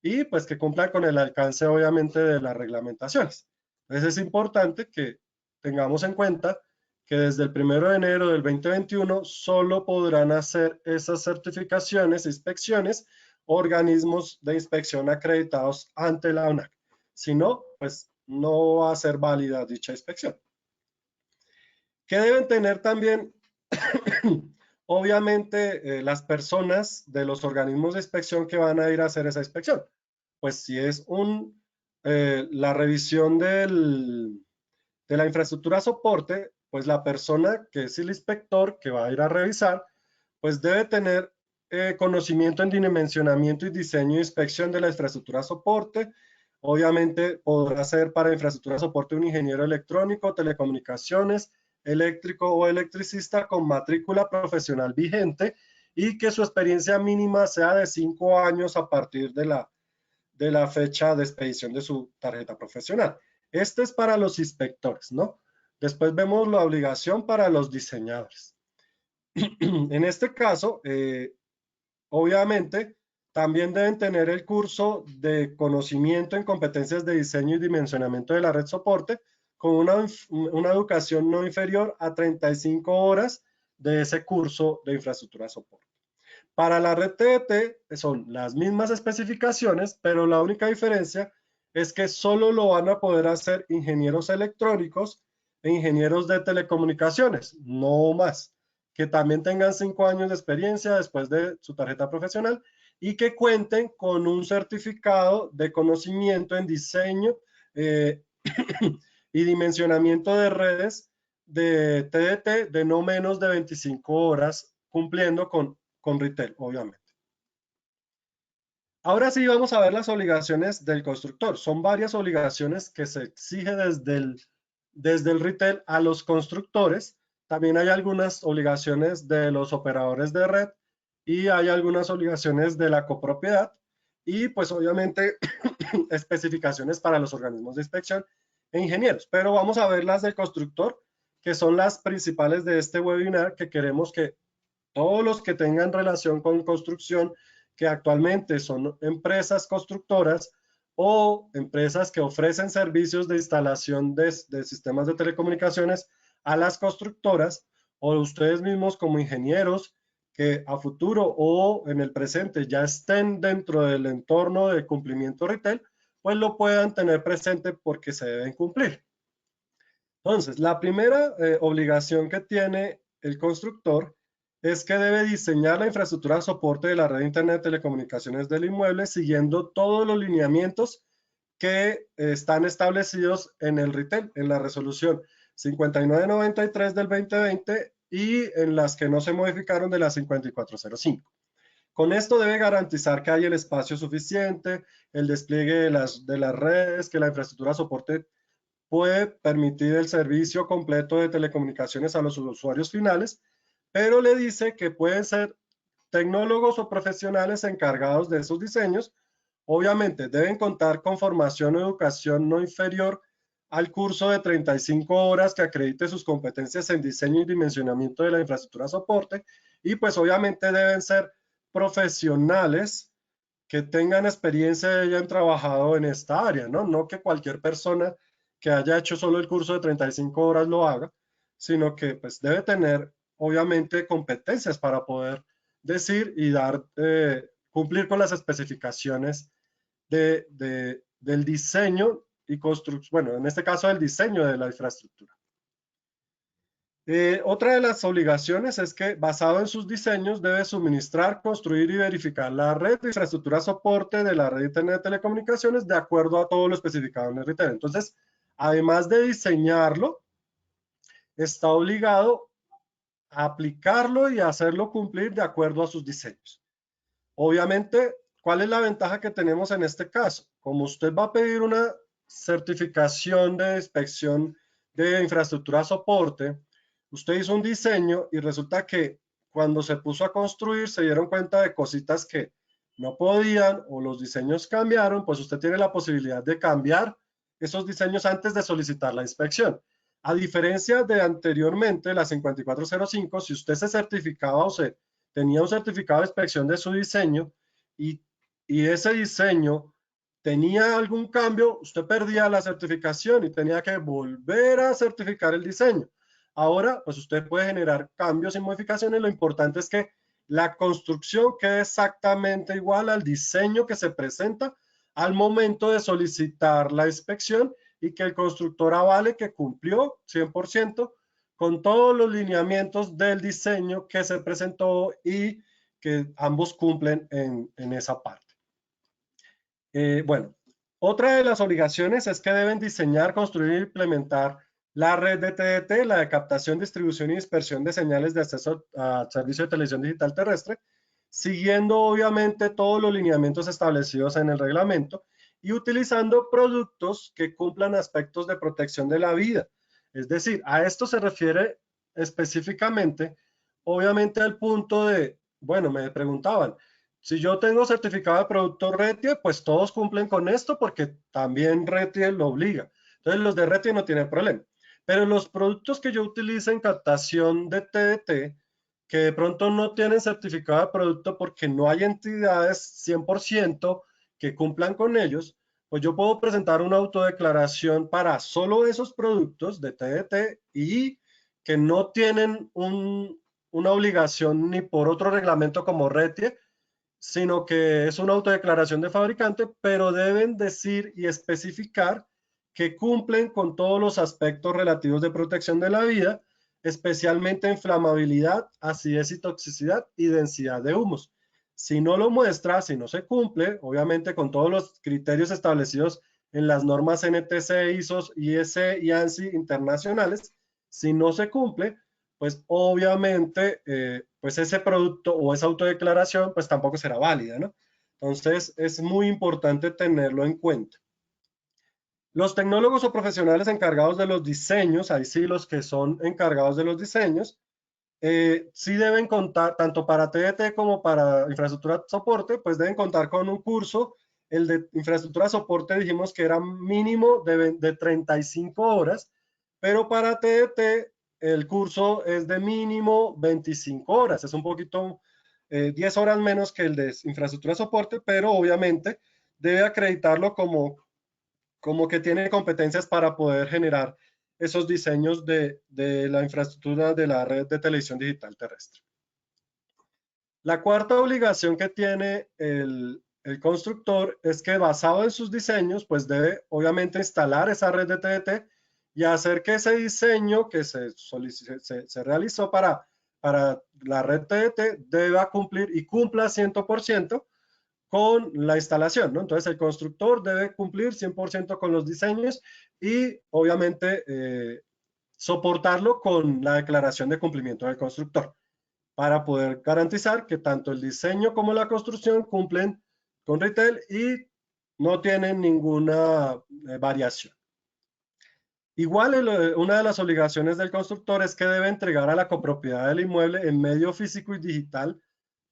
y pues que cumplan con el alcance obviamente de las reglamentaciones. Entonces es importante que tengamos en cuenta que desde el 1 de enero del 2021 solo podrán hacer esas certificaciones, inspecciones, organismos de inspección acreditados ante la ONAC. Si no, pues no va a ser válida dicha inspección. ¿Qué deben tener también? Obviamente, las personas de los organismos de inspección que van a ir a hacer esa inspección. Pues si es la revisión de la infraestructura soporte, pues la persona que es el inspector que va a ir a revisar, pues debe tener conocimiento en dimensionamiento y diseño e inspección de la infraestructura soporte. Obviamente podrá ser para infraestructura soporte un ingeniero electrónico, telecomunicaciones, eléctrico o electricista con matrícula profesional vigente y que su experiencia mínima sea de 5 años a partir de la fecha de expedición de su tarjeta profesional. Este es para los inspectores, ¿no? Después vemos la obligación para los diseñadores. En este caso, obviamente, también deben tener el curso de conocimiento en competencias de diseño y dimensionamiento de la red soporte con una educación no inferior a 35 horas de ese curso de infraestructura de soporte. Para la red TDT son las mismas especificaciones, pero la única diferencia es que solo lo van a poder hacer ingenieros electrónicos e ingenieros de telecomunicaciones, no más. Que también tengan 5 años de experiencia después de su tarjeta profesional y que cuenten con un certificado de conocimiento en diseño y dimensionamiento de redes de TDT de no menos de 25 horas, cumpliendo con retail, obviamente. Ahora sí vamos a ver las obligaciones del constructor. Son varias obligaciones que se exige desde el retail a los constructores. También hay algunas obligaciones de los operadores de red y hay algunas obligaciones de la copropiedad y pues obviamente especificaciones para los organismos de inspección e ingenieros. Pero vamos a ver las del constructor, que son las principales de este webinar, que queremos que todos los que tengan relación con construcción, que actualmente son empresas constructoras o empresas que ofrecen servicios de instalación de sistemas de telecomunicaciones a las constructoras, o ustedes mismos como ingenieros que a futuro o en el presente ya estén dentro del entorno de cumplimiento retail, pues lo puedan tener presente porque se deben cumplir. Entonces, la primera obligación que tiene el constructor es que debe diseñar la infraestructura de soporte de la red de Internet de telecomunicaciones del inmueble siguiendo todos los lineamientos que están establecidos en el retail, en la resolución 5993 del 2020 y en las que no se modificaron de la 5405. Con esto debe garantizar que hay el espacio suficiente, el despliegue de las redes, que la infraestructura de soporte puede permitir el servicio completo de telecomunicaciones a los usuarios finales, pero le dice que pueden ser tecnólogos o profesionales encargados de esos diseños. Obviamente deben contar con formación o educación no inferior al curso de 35 horas que acredite sus competencias en diseño y dimensionamiento de la infraestructura de soporte y pues obviamente deben ser profesionales que tengan experiencia y hayan trabajado en esta área, ¿no? No que cualquier persona que haya hecho solo el curso de 35 horas lo haga, sino que pues debe tener obviamente competencias para poder decir y dar, cumplir con las especificaciones del diseño y construcción, bueno, en este caso del diseño de la infraestructura. Otra de las obligaciones es que, basado en sus diseños, debe suministrar, construir y verificar la red de infraestructura soporte de la red de Internet de telecomunicaciones de acuerdo a todo lo especificado en el retail. Entonces, además de diseñarlo, está obligado a aplicarlo y a hacerlo cumplir de acuerdo a sus diseños. Obviamente, ¿cuál es la ventaja que tenemos en este caso? Como usted va a pedir una certificación de inspección de infraestructura soporte, usted hizo un diseño y resulta que cuando se puso a construir se dieron cuenta de cositas que no podían o los diseños cambiaron, pues usted tiene la posibilidad de cambiar esos diseños antes de solicitar la inspección. A diferencia de anteriormente, la 5405, si usted se certificaba o se tenía un certificado de inspección de su diseño y ese diseño tenía algún cambio, usted perdía la certificación y tenía que volver a certificar el diseño. Ahora, pues usted puede generar cambios y modificaciones. Lo importante es que la construcción quede exactamente igual al diseño que se presenta al momento de solicitar la inspección y que el constructor avale que cumplió 100% con todos los lineamientos del diseño que se presentó y que ambos cumplen en esa parte. Bueno, otra de las obligaciones es que deben diseñar, construir e implementar la red de TDT, la de captación, distribución y dispersión de señales de acceso a servicio de televisión digital terrestre, siguiendo obviamente todos los lineamientos establecidos en el reglamento y utilizando productos que cumplan aspectos de protección de la vida. Es decir, a esto se refiere específicamente, obviamente al punto de, bueno, me preguntaban, si yo tengo certificado de producto RETIE, pues todos cumplen con esto porque también RETIE lo obliga. Entonces los de RETIE no tienen problema. Pero los productos que yo utilice en captación de TDT, que de pronto no tienen certificado de producto porque no hay entidades 100% que cumplan con ellos, pues yo puedo presentar una autodeclaración para solo esos productos de TDT y que no tienen una obligación ni por otro reglamento como RETIE, sino que es una autodeclaración de fabricante, pero deben decir y especificar que cumplen con todos los aspectos relativos de protección de la vida, especialmente inflamabilidad, acidez y toxicidad y densidad de humos. Si no lo muestra, si no se cumple, obviamente con todos los criterios establecidos en las normas NTC, ISO, IEC y ANSI internacionales, si no se cumple, pues obviamente pues ese producto o esa autodeclaración pues tampoco será válida, ¿no? Entonces es muy importante tenerlo en cuenta. Los tecnólogos o profesionales encargados de los diseños, ahí sí los que son encargados de los diseños, sí deben contar, tanto para TDT como para infraestructura soporte, pues deben contar con un curso. El de infraestructura soporte dijimos que era mínimo de 35 horas, pero para TDT el curso es de mínimo 25 horas. Es un poquito, 10 horas menos que el de infraestructura soporte, pero obviamente debe acreditarlo como que tiene competencias para poder generar esos diseños de la infraestructura de la red de televisión digital terrestre. La cuarta obligación que tiene el constructor es que basado en sus diseños, pues debe obviamente instalar esa red de TDT y hacer que ese diseño que se realizó para la red TDT deba cumplir y cumpla 100% con la instalación, ¿no? Entonces el constructor debe cumplir 100% con los diseños y obviamente soportarlo con la declaración de cumplimiento del constructor para poder garantizar que tanto el diseño como la construcción cumplen con retail y no tienen ninguna variación. Igual, una de las obligaciones del constructor es que debe entregar a la copropiedad del inmueble en medio físico y digital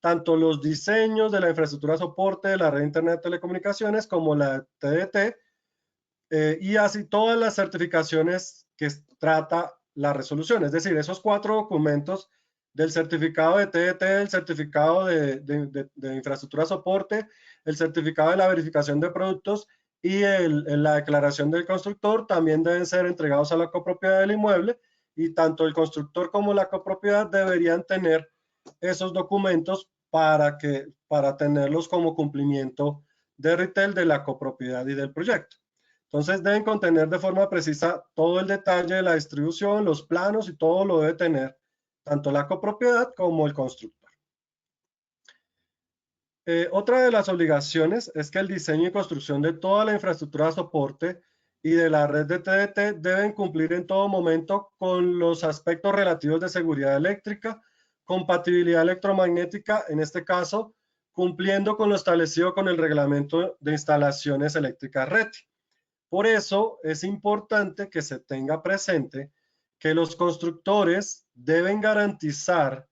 tanto los diseños de la infraestructura soporte de la red de Internet de Telecomunicaciones como la TDT y así todas las certificaciones que trata la resolución. Es decir, esos 4 documentos del certificado de TDT, el certificado de infraestructura soporte, el certificado de la verificación de productos y la declaración del constructor también deben ser entregados a la copropiedad del inmueble y tanto el constructor como la copropiedad deberían tener esos documentos para tenerlos como cumplimiento de retail de la copropiedad y del proyecto. Entonces deben contener de forma precisa todo el detalle de la distribución, los planos y todo lo debe tener tanto la copropiedad como el constructor. Otra de las obligaciones es que el diseño y construcción de toda la infraestructura de soporte y de la red de TDT deben cumplir en todo momento con los aspectos relativos de seguridad eléctrica, compatibilidad electromagnética, en este caso, cumpliendo con lo establecido con el reglamento de instalaciones eléctricas RETI. Por eso es importante que se tenga presente que los constructores deben garantizar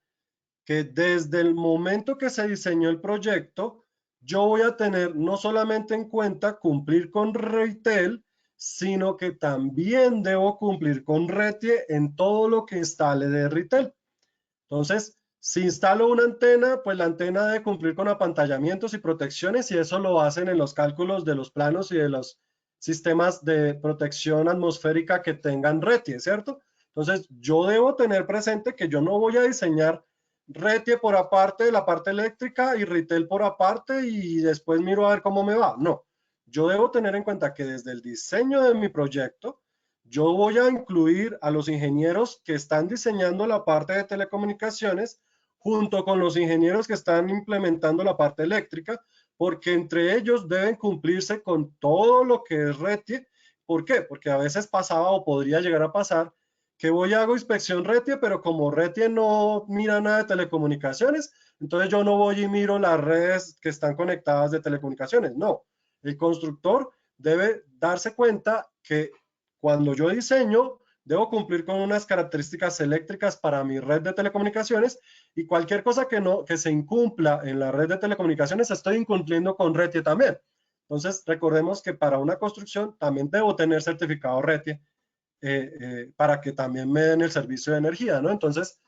que desde el momento que se diseñó el proyecto, yo voy a tener no solamente en cuenta cumplir con retail, sino que también debo cumplir con RETIE en todo lo que instale de retail. Entonces, si instalo una antena, pues la antena debe cumplir con apantallamientos y protecciones y eso lo hacen en los cálculos de los planos y de los sistemas de protección atmosférica que tengan RETIE, ¿cierto? Entonces, yo debo tener presente que yo no voy a diseñar RETIE por aparte de la parte eléctrica y retail por aparte y después miro a ver cómo me va. No, yo debo tener en cuenta que desde el diseño de mi proyecto, yo voy a incluir a los ingenieros que están diseñando la parte de telecomunicaciones junto con los ingenieros que están implementando la parte eléctrica, porque entre ellos deben cumplirse con todo lo que es RETIE. ¿Por qué? Porque a veces pasaba o podría llegar a pasar que voy a hago inspección RETIE, pero como RETIE no mira nada de telecomunicaciones, entonces yo no voy y miro las redes que están conectadas de telecomunicaciones. No, el constructor debe darse cuenta que cuando yo diseño, debo cumplir con unas características eléctricas para mi red de telecomunicaciones y cualquier cosa que se incumpla en la red de telecomunicaciones, estoy incumpliendo con RETIE también. Entonces, recordemos que para una construcción también debo tener certificado RETIE para que también me den el servicio de energía, ¿no? Entonces,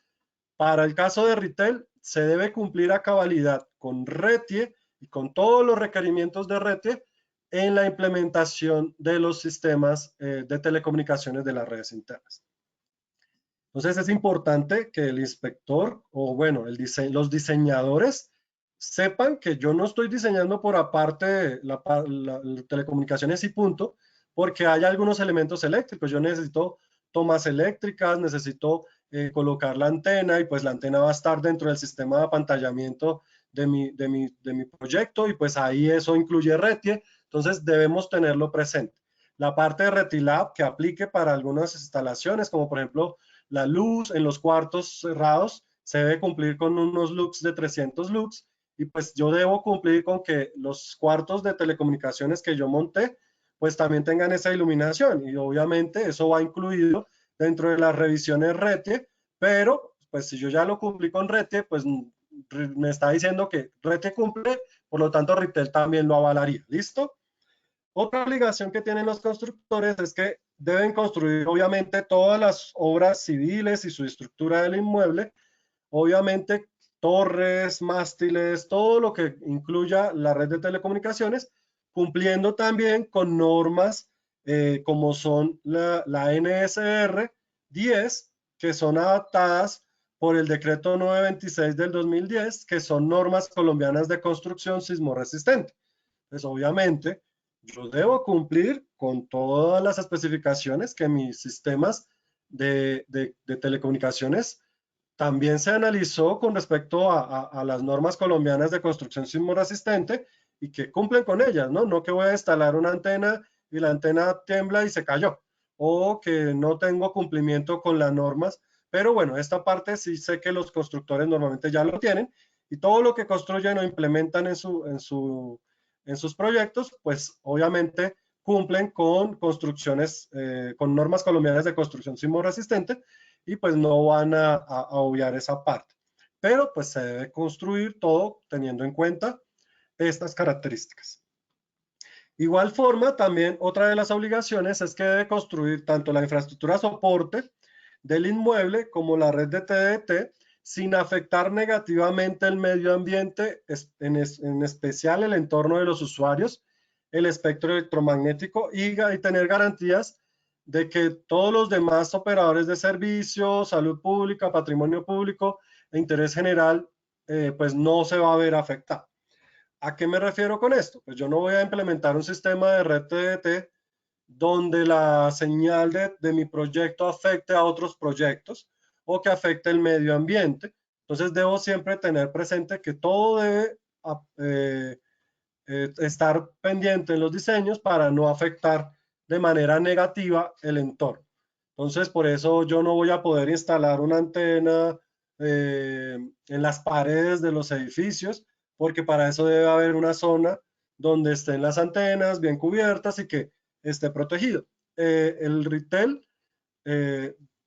Para el caso de retail, se debe cumplir a cabalidad con RETIE y con todos los requerimientos de RETIE en la implementación de los sistemas de telecomunicaciones de las redes internas. Entonces es importante que el inspector o bueno, los diseñadores sepan que yo no estoy diseñando por aparte la telecomunicaciones y punto, porque hay algunos elementos eléctricos. Yo necesito tomas eléctricas, necesito colocar la antena y pues la antena va a estar dentro del sistema de apantallamiento de mi proyecto y pues ahí eso incluye RETIE, entonces debemos tenerlo presente. La parte de RETILAB que aplique para algunas instalaciones, como por ejemplo la luz en los cuartos cerrados, se debe cumplir con unos lux de 300 lux y pues yo debo cumplir con que los cuartos de telecomunicaciones que yo monté pues también tengan esa iluminación y obviamente eso va incluido dentro de las revisiones RETIE, pero pues si yo ya lo cumplí con RETIE, pues me está diciendo que RETIE cumple, por lo tanto Retail también lo avalaría, ¿listo? Otra obligación que tienen los constructores es que deben construir obviamente todas las obras civiles y su estructura del inmueble, obviamente torres, mástiles, todo lo que incluya la red de telecomunicaciones, cumpliendo también con normas como son la NSR 10, que son adaptadas por el decreto 926 del 2010, que son normas colombianas de construcción sismorresistente. Pues obviamente yo debo cumplir con todas las especificaciones que mis sistemas de telecomunicaciones también se analizó con respecto a las normas colombianas de construcción sismorresistente y que cumplen con ellas, ¿no? No que voy a instalar una antena y la antena tiembla y se cayó, o que no tengo cumplimiento con las normas, pero bueno, esta parte sí sé que los constructores normalmente ya lo tienen y todo lo que construyen o implementan en sus proyectos, pues obviamente cumplen con construcciones, con normas colombianas de construcción sismorresistente y pues no van a obviar esa parte. Pero pues se debe construir todo teniendo en cuenta estas características. Igual forma, también otra de las obligaciones es que debe construir tanto la infraestructura soporte del inmueble como la red de TDT sin afectar negativamente el medio ambiente, en especial el entorno de los usuarios, el espectro electromagnético y tener garantías de que todos los demás operadores de servicios, salud pública, patrimonio público e interés general, pues no se va a ver afectado. ¿A qué me refiero con esto? Pues yo no voy a implementar un sistema de red TDT donde la señal de mi proyecto afecte a otros proyectos o que afecte el medio ambiente. Entonces debo siempre tener presente que todo debe estar pendiente en los diseños para no afectar de manera negativa el entorno. Entonces, por eso yo no voy a poder instalar una antena en las paredes de los edificios, porque para eso debe haber una zona donde estén las antenas bien cubiertas y que esté protegido. El retail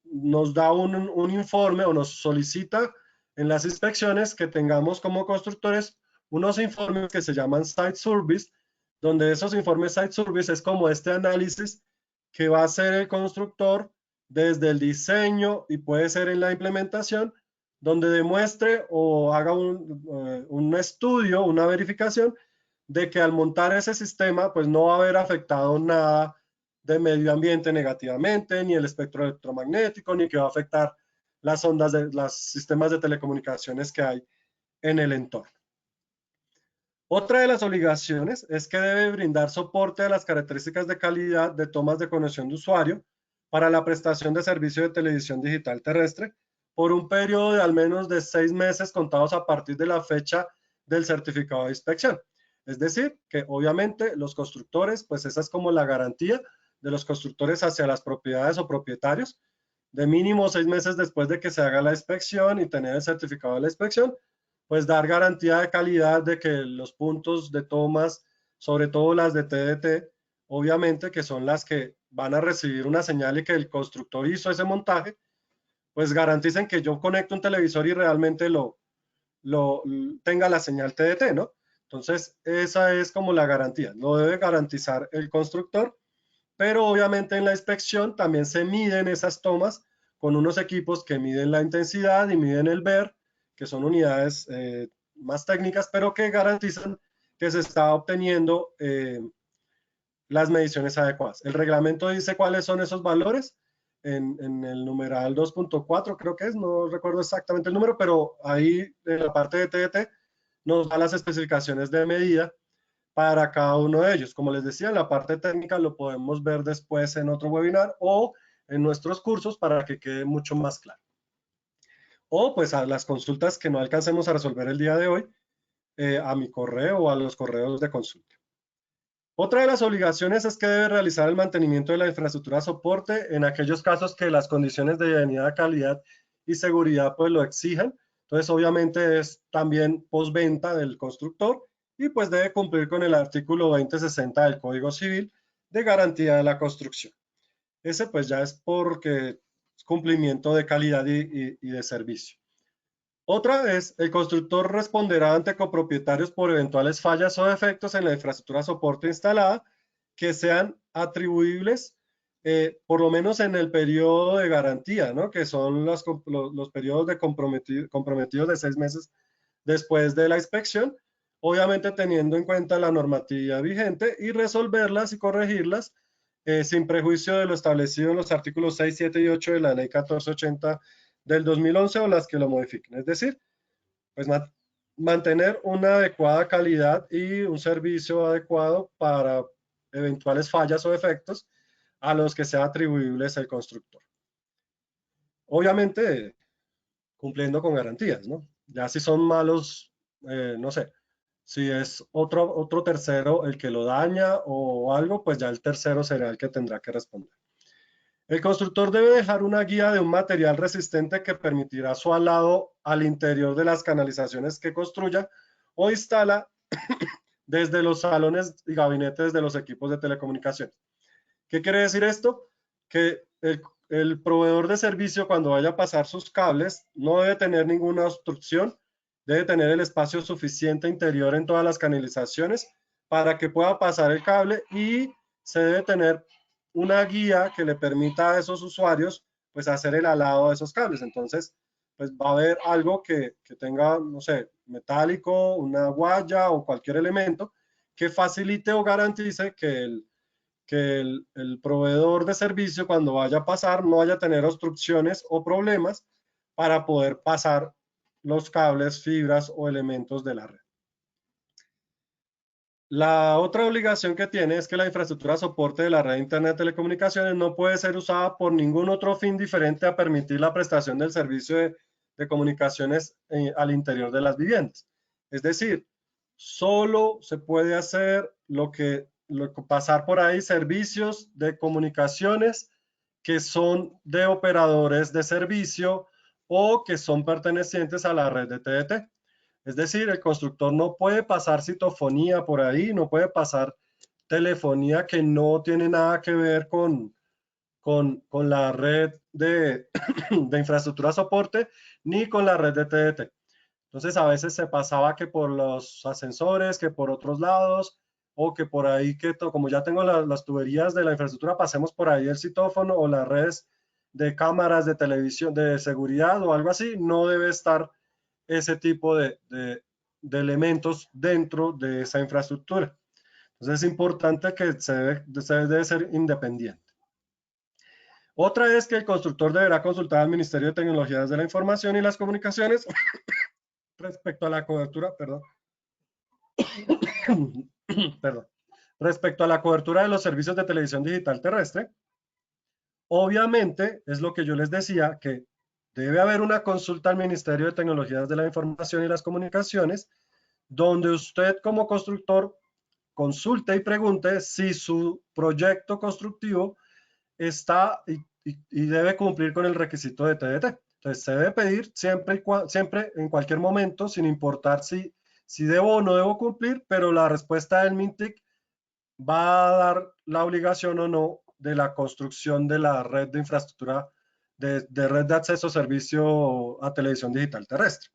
nos da un informe o nos solicita en las inspecciones que tengamos como constructores unos informes que se llaman Site Service, donde esos informes Site Service es como este análisis que va a hacer el constructor desde el diseño y puede ser en la implementación, donde demuestre o haga un estudio, una verificación de que al montar ese sistema pues no va a haber afectado nada de medio ambiente negativamente, ni el espectro electromagnético, ni que va a afectar las ondas de los sistemas de telecomunicaciones que hay en el entorno. Otra de las obligaciones es que debe brindar soporte a las características de calidad de tomas de conexión de usuario para la prestación de servicio de televisión digital terrestre por un periodo de al menos de 6 meses contados a partir de la fecha del certificado de inspección. Es decir, que obviamente los constructores, pues esa es como la garantía de los constructores hacia las propiedades o propietarios, de mínimo 6 meses después de que se haga la inspección y tener el certificado de la inspección, pues dar garantía de calidad de que los puntos de tomas, sobre todo las de TDT, obviamente que son las que van a recibir una señal y que el constructor hizo ese montaje, pues garanticen que yo conecto un televisor y realmente tenga la señal TDT, ¿no? Entonces, esa es como la garantía. Lo debe garantizar el constructor, pero obviamente en la inspección también se miden esas tomas con unos equipos que miden la intensidad y miden el VER, que son unidades más técnicas, pero que garantizan que se está obteniendo las mediciones adecuadas. El reglamento dice cuáles son esos valores en el numeral 2.4, creo que es, no recuerdo exactamente el número, pero ahí en la parte de TDT nos da las especificaciones de medida para cada uno de ellos. Como les decía, en la parte técnica lo podemos ver después en otro webinar o en nuestros cursos para que quede mucho más claro. O pues a las consultas que no alcancemos a resolver el día de hoy, a mi correo o a los correos de consulta. Otra de las obligaciones es que debe realizar el mantenimiento de la infraestructura de soporte en aquellos casos que las condiciones de idoneidad, calidad y seguridad pues lo exijan. Entonces obviamente es también postventa del constructor y pues debe cumplir con el artículo 2060 del Código Civil de garantía de la construcción. Ese pues ya es porque es cumplimiento de calidad y de servicio. Otra es, el constructor responderá ante copropietarios por eventuales fallas o defectos en la infraestructura de soporte instalada que sean atribuibles por lo menos en el periodo de garantía, ¿no? Que son los periodos de comprometidos de 6 meses después de la inspección, obviamente teniendo en cuenta la normatividad vigente y resolverlas y corregirlas sin prejuicio de lo establecido en los artículos 6, 7 y 8 de la Ley 1480 del 2011 o las que lo modifiquen. Es decir, pues mantener una adecuada calidad y un servicio adecuado para eventuales fallas o defectos a los que sea atribuibles el constructor. Obviamente, cumpliendo con garantías, ¿no? Ya si son malos, no sé, si es otro tercero el que lo daña o algo, pues ya el tercero será el que tendrá que responder. El constructor debe dejar una guía de un material resistente que permitirá su alado al interior de las canalizaciones que construya o instala desde los salones y gabinetes de los equipos de telecomunicaciones. ¿Qué quiere decir esto? Que el proveedor de servicio, cuando vaya a pasar sus cables, no debe tener ninguna obstrucción, debe tener el espacio suficiente interior en todas las canalizaciones para que pueda pasar el cable y se debe tener una guía que le permita a esos usuarios pues hacer el alado de esos cables. Entonces, pues va a haber algo que tenga, no sé, metálico, una guaya o cualquier elemento que facilite o garantice que el proveedor de servicio cuando vaya a pasar no vaya a tener obstrucciones o problemas para poder pasar los cables, fibras o elementos de la red. La otra obligación que tiene es que la infraestructura de soporte de la red de Internet de telecomunicaciones no puede ser usada por ningún otro fin diferente a permitir la prestación del servicio de comunicaciones al interior de las viviendas. Es decir, solo se puede hacer pasar por ahí servicios de comunicaciones que son de operadores de servicio o que son pertenecientes a la red de TDT. Es decir, el constructor no puede pasar citofonía por ahí, no puede pasar telefonía que no tiene nada que ver con la red de, de infraestructura de soporte ni con la red de TDT. Entonces a veces se pasaba que por los ascensores, que por otros lados, o que por ahí, como ya tengo las tuberías de la infraestructura, pasemos por ahí el citófono o las redes de cámaras de televisión, de seguridad o algo así. No debe estar ese tipo de elementos dentro de esa infraestructura. Entonces es importante que se debe ser independiente. Otra es que el constructor deberá consultar al Ministerio de Tecnologías de la Información y las Comunicaciones respecto a la cobertura, perdón, respecto a la cobertura de los servicios de televisión digital terrestre. Obviamente, es lo que yo les decía, que debe haber una consulta al Ministerio de Tecnologías de la Información y las Comunicaciones, donde usted como constructor consulte y pregunte si su proyecto constructivo está y debe cumplir con el requisito de TDT. Entonces, se debe pedir siempre, en cualquier momento, sin importar si debo o no debo cumplir, pero la respuesta del MINTIC va a dar la obligación o no de la construcción de la red de infraestructura de red de acceso a servicio a televisión digital terrestre.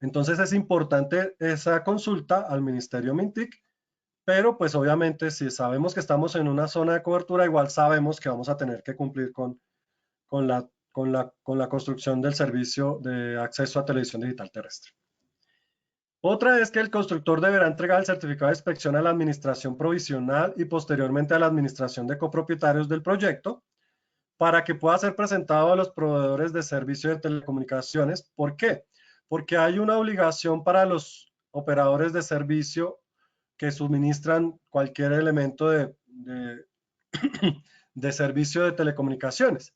Entonces es importante esa consulta al Ministerio MINTIC, pero pues obviamente si sabemos que estamos en una zona de cobertura, igual sabemos que vamos a tener que cumplir con con la construcción del servicio de acceso a televisión digital terrestre. Otra es que el constructor deberá entregar el certificado de inspección a la administración provisional y posteriormente a la administración de copropietarios del proyecto para que pueda ser presentado a los proveedores de servicio de telecomunicaciones. ¿Por qué? Porque hay una obligación para los operadores de servicio que suministran cualquier elemento de servicio de telecomunicaciones.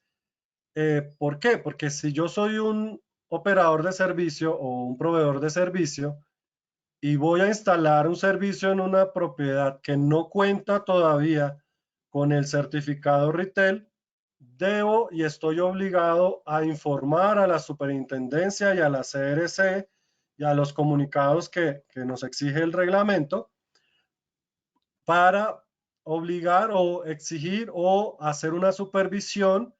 ¿Por qué? Porque si yo soy un operador de servicio o un proveedor de servicio y voy a instalar un servicio en una propiedad que no cuenta todavía con el certificado retail, debo y estoy obligado a informar a la superintendencia y a la CRC y a los comunicados que nos exige el reglamento para obligar o exigir o hacer una supervisión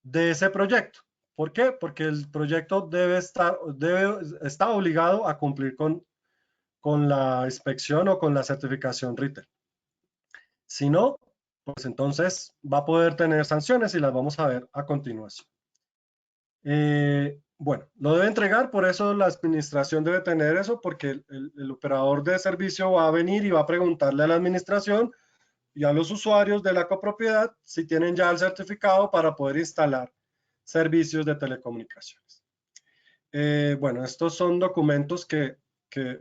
de ese proyecto. ¿Por qué? Porque el proyecto está obligado a cumplir con la inspección o con la certificación retail. Si no, pues entonces va a poder tener sanciones y las vamos a ver a continuación. Bueno, lo debe entregar, por eso la administración debe tener eso, porque el operador de servicio va a venir y va a preguntarle a la administración y a los usuarios de la copropiedad si tienen ya el certificado para poder instalar servicios de telecomunicaciones. Bueno, estos son documentos que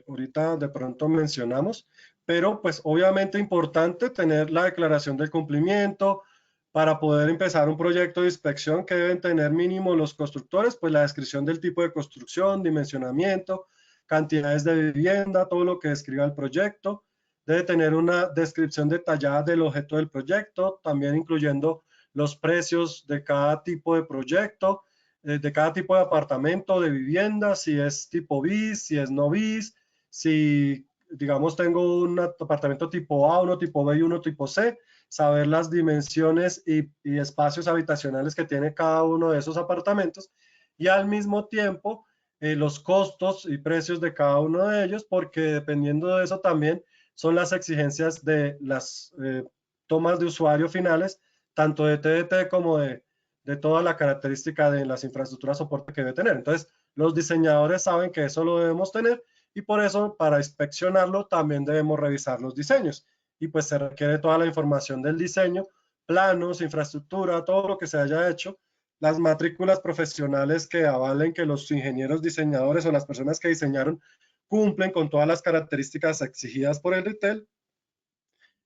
ahorita de pronto mencionamos, pero pues obviamente importante tener la declaración del cumplimiento para poder empezar un proyecto de inspección que deben tener mínimo los constructores, pues la descripción del tipo de construcción, dimensionamiento, cantidades de vivienda, todo lo que describa el proyecto. Debe tener una descripción detallada del objeto del proyecto, también incluyendo los precios de cada tipo de proyecto, de cada tipo de apartamento, de vivienda, si es tipo bis, si es no bis, si digamos tengo un apartamento tipo A, uno tipo B y uno tipo C, saber las dimensiones y espacios habitacionales que tiene cada uno de esos apartamentos y al mismo tiempo los costos y precios de cada uno de ellos, porque dependiendo de eso también son las exigencias de las tomas de usuario finales, tanto de TDT como de toda la característica de las infraestructuras de soporte que debe tener. Entonces, los diseñadores saben que eso lo debemos tener y por eso para inspeccionarlo también debemos revisar los diseños. Y pues se requiere toda la información del diseño, planos, infraestructura, todo lo que se haya hecho, las matrículas profesionales que avalen que los ingenieros diseñadores o las personas que diseñaron cumplen con todas las características exigidas por el retail,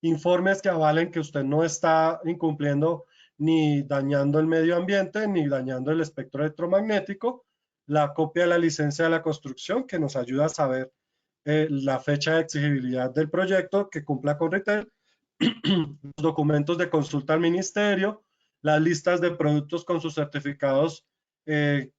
informes que avalen que usted no está incumpliendo ni dañando el medio ambiente, ni dañando el espectro electromagnético, la copia de la licencia de la construcción que nos ayuda a saber la fecha de exigibilidad del proyecto que cumpla con retail, los documentos de consulta al ministerio, las listas de productos con sus certificados de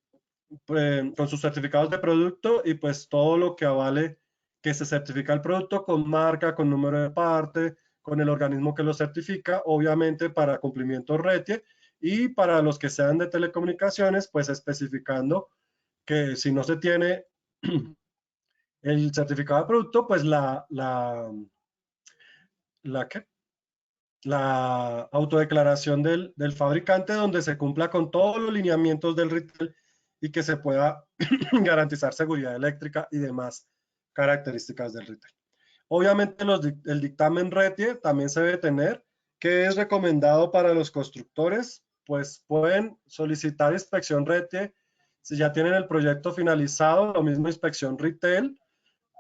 producto y pues todo lo que avale que se certifica el producto con marca, con número de parte, con el organismo que lo certifica, obviamente para cumplimiento RETIE y para los que sean de telecomunicaciones, pues especificando que si no se tiene el certificado de producto, pues la autodeclaración del fabricante donde se cumpla con todos los lineamientos del retail y que se pueda garantizar seguridad eléctrica y demás características del retail. Obviamente el dictamen RETIE también se debe tener, que es recomendado para los constructores, pues pueden solicitar inspección RETIE si ya tienen el proyecto finalizado, lo mismo inspección retail,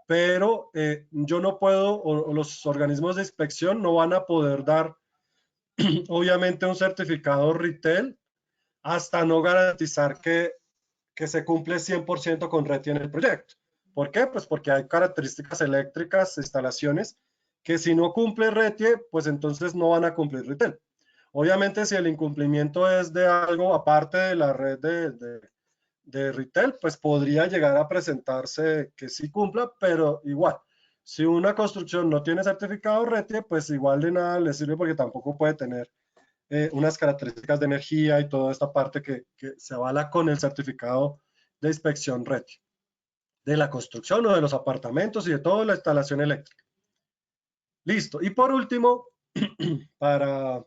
pero yo no puedo, o los organismos de inspección no van a poder dar, obviamente, un certificado retail hasta no garantizar que se cumple 100% con RETIE en el proyecto. ¿Por qué? Pues porque hay características eléctricas, instalaciones, que si no cumple RETIE, pues entonces no van a cumplir retail. Obviamente, si el incumplimiento es de algo aparte de la red de retail, pues podría llegar a presentarse que sí cumpla, pero igual, si una construcción no tiene certificado RETIE, pues igual de nada le sirve porque tampoco puede tener unas características de energía y toda esta parte que se avala con el certificado de inspección RETIE, de la construcción o de los apartamentos y de toda la instalación eléctrica. Listo. Y por último, para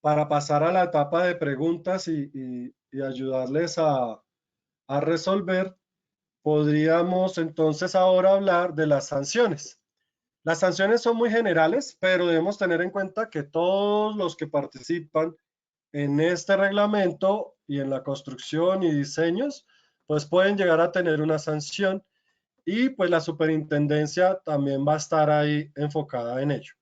para pasar a la etapa de preguntas y ayudarles a resolver, podríamos entonces ahora hablar de las sanciones. Las sanciones son muy generales, pero debemos tener en cuenta que todos los que participan en este reglamento y en la construcción y diseños, pues pueden llegar a tener una sanción y pues la superintendencia también va a estar ahí enfocada en ello.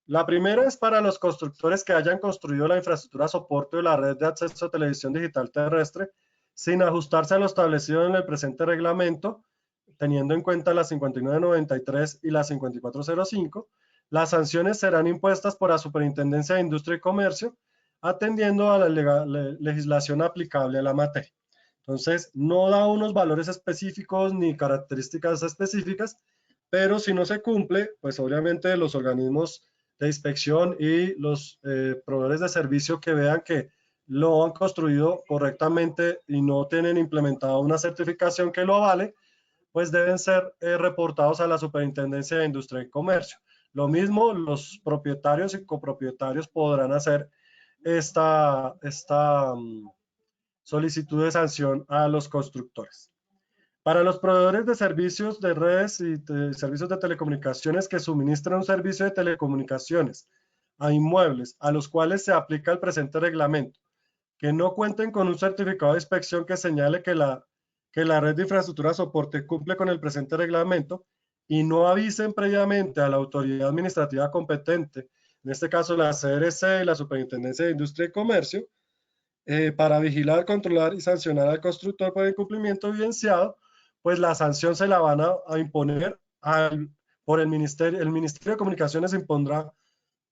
La primera es para los constructores que hayan construido la infraestructura soporte de la red de acceso a televisión digital terrestre sin ajustarse a lo establecido en el presente reglamento, teniendo en cuenta la 5993 y la 5405. Las sanciones serán impuestas por la Superintendencia de Industria y Comercio, atendiendo a la legislación aplicable a la materia. Entonces, no da unos valores específicos ni características específicas, pero si no se cumple, pues obviamente los organismos de inspección y los proveedores de servicio que vean que lo han construido correctamente y no tienen implementado una certificación que lo avale, pues deben ser reportados a la Superintendencia de Industria y Comercio. Lo mismo, los propietarios y copropietarios podrán hacer esta solicitud de sanción a los constructores. Para los proveedores de servicios de redes y de servicios de telecomunicaciones que suministran un servicio de telecomunicaciones a inmuebles a los cuales se aplica el presente reglamento, que no cuenten con un certificado de inspección que señale que la red de infraestructura soporte cumple con el presente reglamento y no avisen previamente a la autoridad administrativa competente, en este caso la CRC y la Superintendencia de Industria y Comercio, para vigilar, controlar y sancionar al constructor por incumplimiento evidenciado, pues la sanción se la van a imponer por el Ministerio. El Ministerio de Comunicaciones impondrá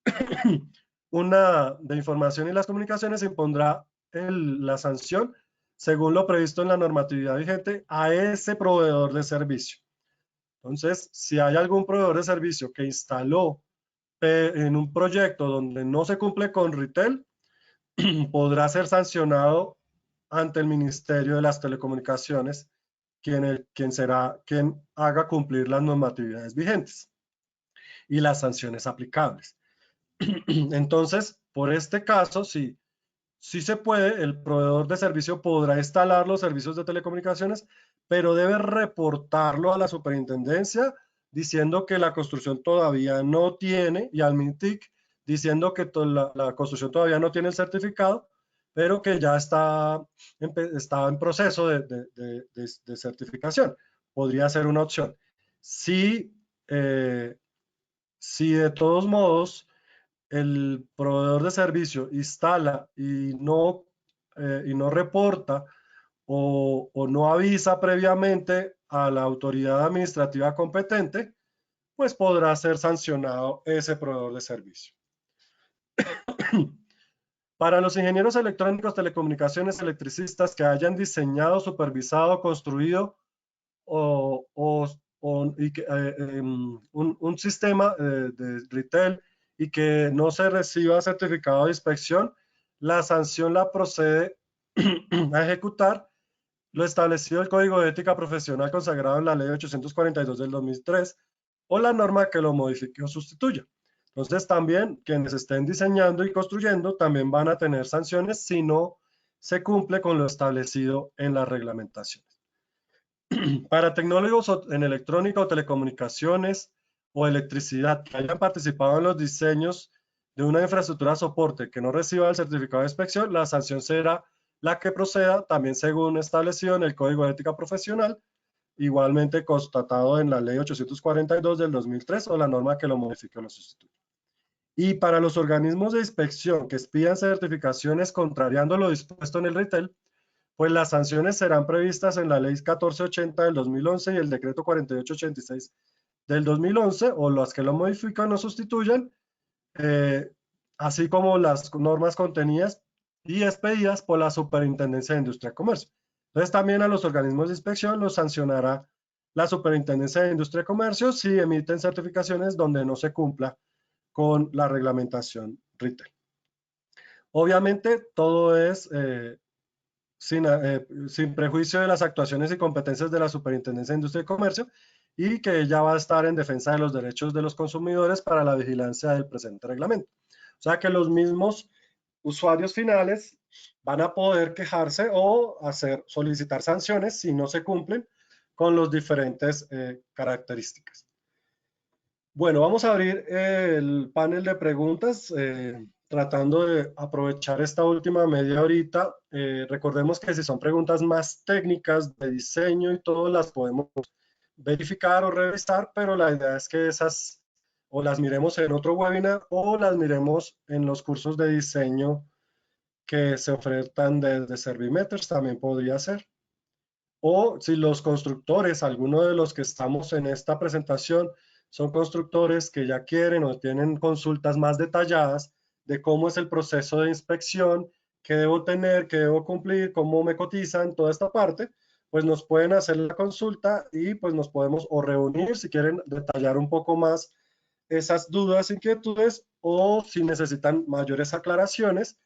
de Información y las Comunicaciones impondrá la sanción según lo previsto en la normatividad vigente a ese proveedor de servicio. Entonces, si hay algún proveedor de servicio que instaló en un proyecto donde no se cumple con retail, podrá ser sancionado ante el Ministerio de las Telecomunicaciones, quien será quien haga cumplir las normatividades vigentes y las sanciones aplicables. Entonces, por este caso, sí se puede, el proveedor de servicio podrá instalar los servicios de telecomunicaciones, pero debe reportarlo a la superintendencia diciendo que la construcción todavía no tiene, y al MINTIC diciendo que la construcción todavía no tiene el certificado, pero que ya está en proceso de certificación. Podría ser una opción. Si de todos modos el proveedor de servicio instala y no reporta o no avisa previamente a la autoridad administrativa competente, pues podrá ser sancionado ese proveedor de servicio. Para los ingenieros electrónicos, telecomunicaciones, electricistas que hayan diseñado, supervisado, construido un sistema de retail y que no se reciba certificado de inspección, la sanción la procede a ejecutar lo establecido en el Código de Ética Profesional consagrado en la Ley 842 del 2003 o la norma que lo modifique o sustituya. Entonces también quienes estén diseñando y construyendo también van a tener sanciones si no se cumple con lo establecido en las reglamentaciones. Para tecnólogos en electrónica o telecomunicaciones o electricidad que hayan participado en los diseños de una infraestructura de soporte que no reciba el certificado de inspección, la sanción será la que proceda, también según establecido en el Código de Ética Profesional, igualmente constatado en la Ley 842 del 2003 o la norma que lo modifique o lo sustituye. Y para los organismos de inspección que expidan certificaciones contrariando lo dispuesto en el retail, pues las sanciones serán previstas en la Ley 1480 del 2011 y el Decreto 4886 del 2011, o las que lo modifican o sustituyan, así como las normas contenidas y expedidas por la Superintendencia de Industria y Comercio. Entonces también a los organismos de inspección los sancionará la Superintendencia de Industria y Comercio si emiten certificaciones donde no se cumpla con la reglamentación retail. Obviamente todo es sin prejuicio de las actuaciones y competencias de la Superintendencia de Industria y Comercio y que ella va a estar en defensa de los derechos de los consumidores para la vigilancia del presente reglamento. O sea que los mismos usuarios finales van a poder quejarse o solicitar sanciones si no se cumplen con las diferentes características. Bueno, vamos a abrir el panel de preguntas, tratando de aprovechar esta última media horita. Recordemos que si son preguntas más técnicas de diseño y todo, las podemos verificar o revisar, pero la idea es que esas o las miremos en otro webinar o las miremos en los cursos de diseño que se ofertan desde Servimeters, también podría ser. O si los constructores, alguno de los que estamos en esta presentación, son constructores que ya quieren o tienen consultas más detalladas de cómo es el proceso de inspección, qué debo tener, qué debo cumplir, cómo me cotizan, toda esta parte, pues nos pueden hacer la consulta y pues nos podemos o reunir si quieren detallar un poco más esas dudas, inquietudes, o si necesitan mayores aclaraciones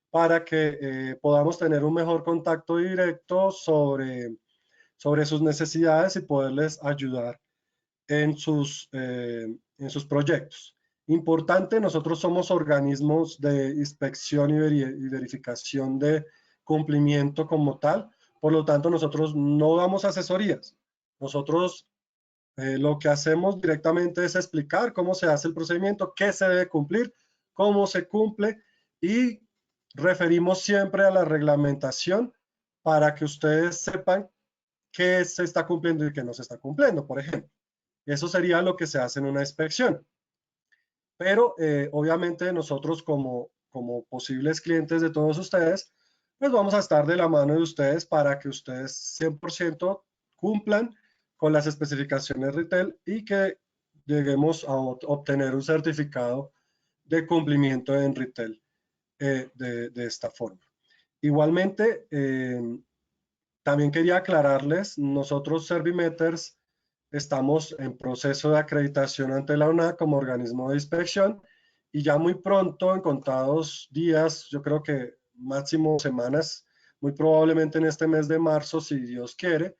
para que podamos tener un mejor contacto directo sobre sus necesidades y poderles ayudar en sus proyectos. Importante, nosotros somos organismos de inspección y verificación de cumplimiento como tal, por lo tanto nosotros no damos asesorías. Nosotros lo que hacemos directamente es explicar cómo se hace el procedimiento, qué se debe cumplir, cómo se cumple y referimos siempre a la reglamentación para que ustedes sepan qué se está cumpliendo y qué no se está cumpliendo, por ejemplo. Eso sería lo que se hace en una inspección. Pero obviamente nosotros como posibles clientes de todos ustedes, pues vamos a estar de la mano de ustedes para que ustedes 100% cumplan con las especificaciones retail y que lleguemos a obtener un certificado de cumplimiento en retail de esta forma. Igualmente, también quería aclararles, nosotros Servimeters estamos en proceso de acreditación ante la UNAC como organismo de inspección y ya muy pronto, en contados días, yo creo que máximo semanas, muy probablemente en este mes de marzo, si Dios quiere,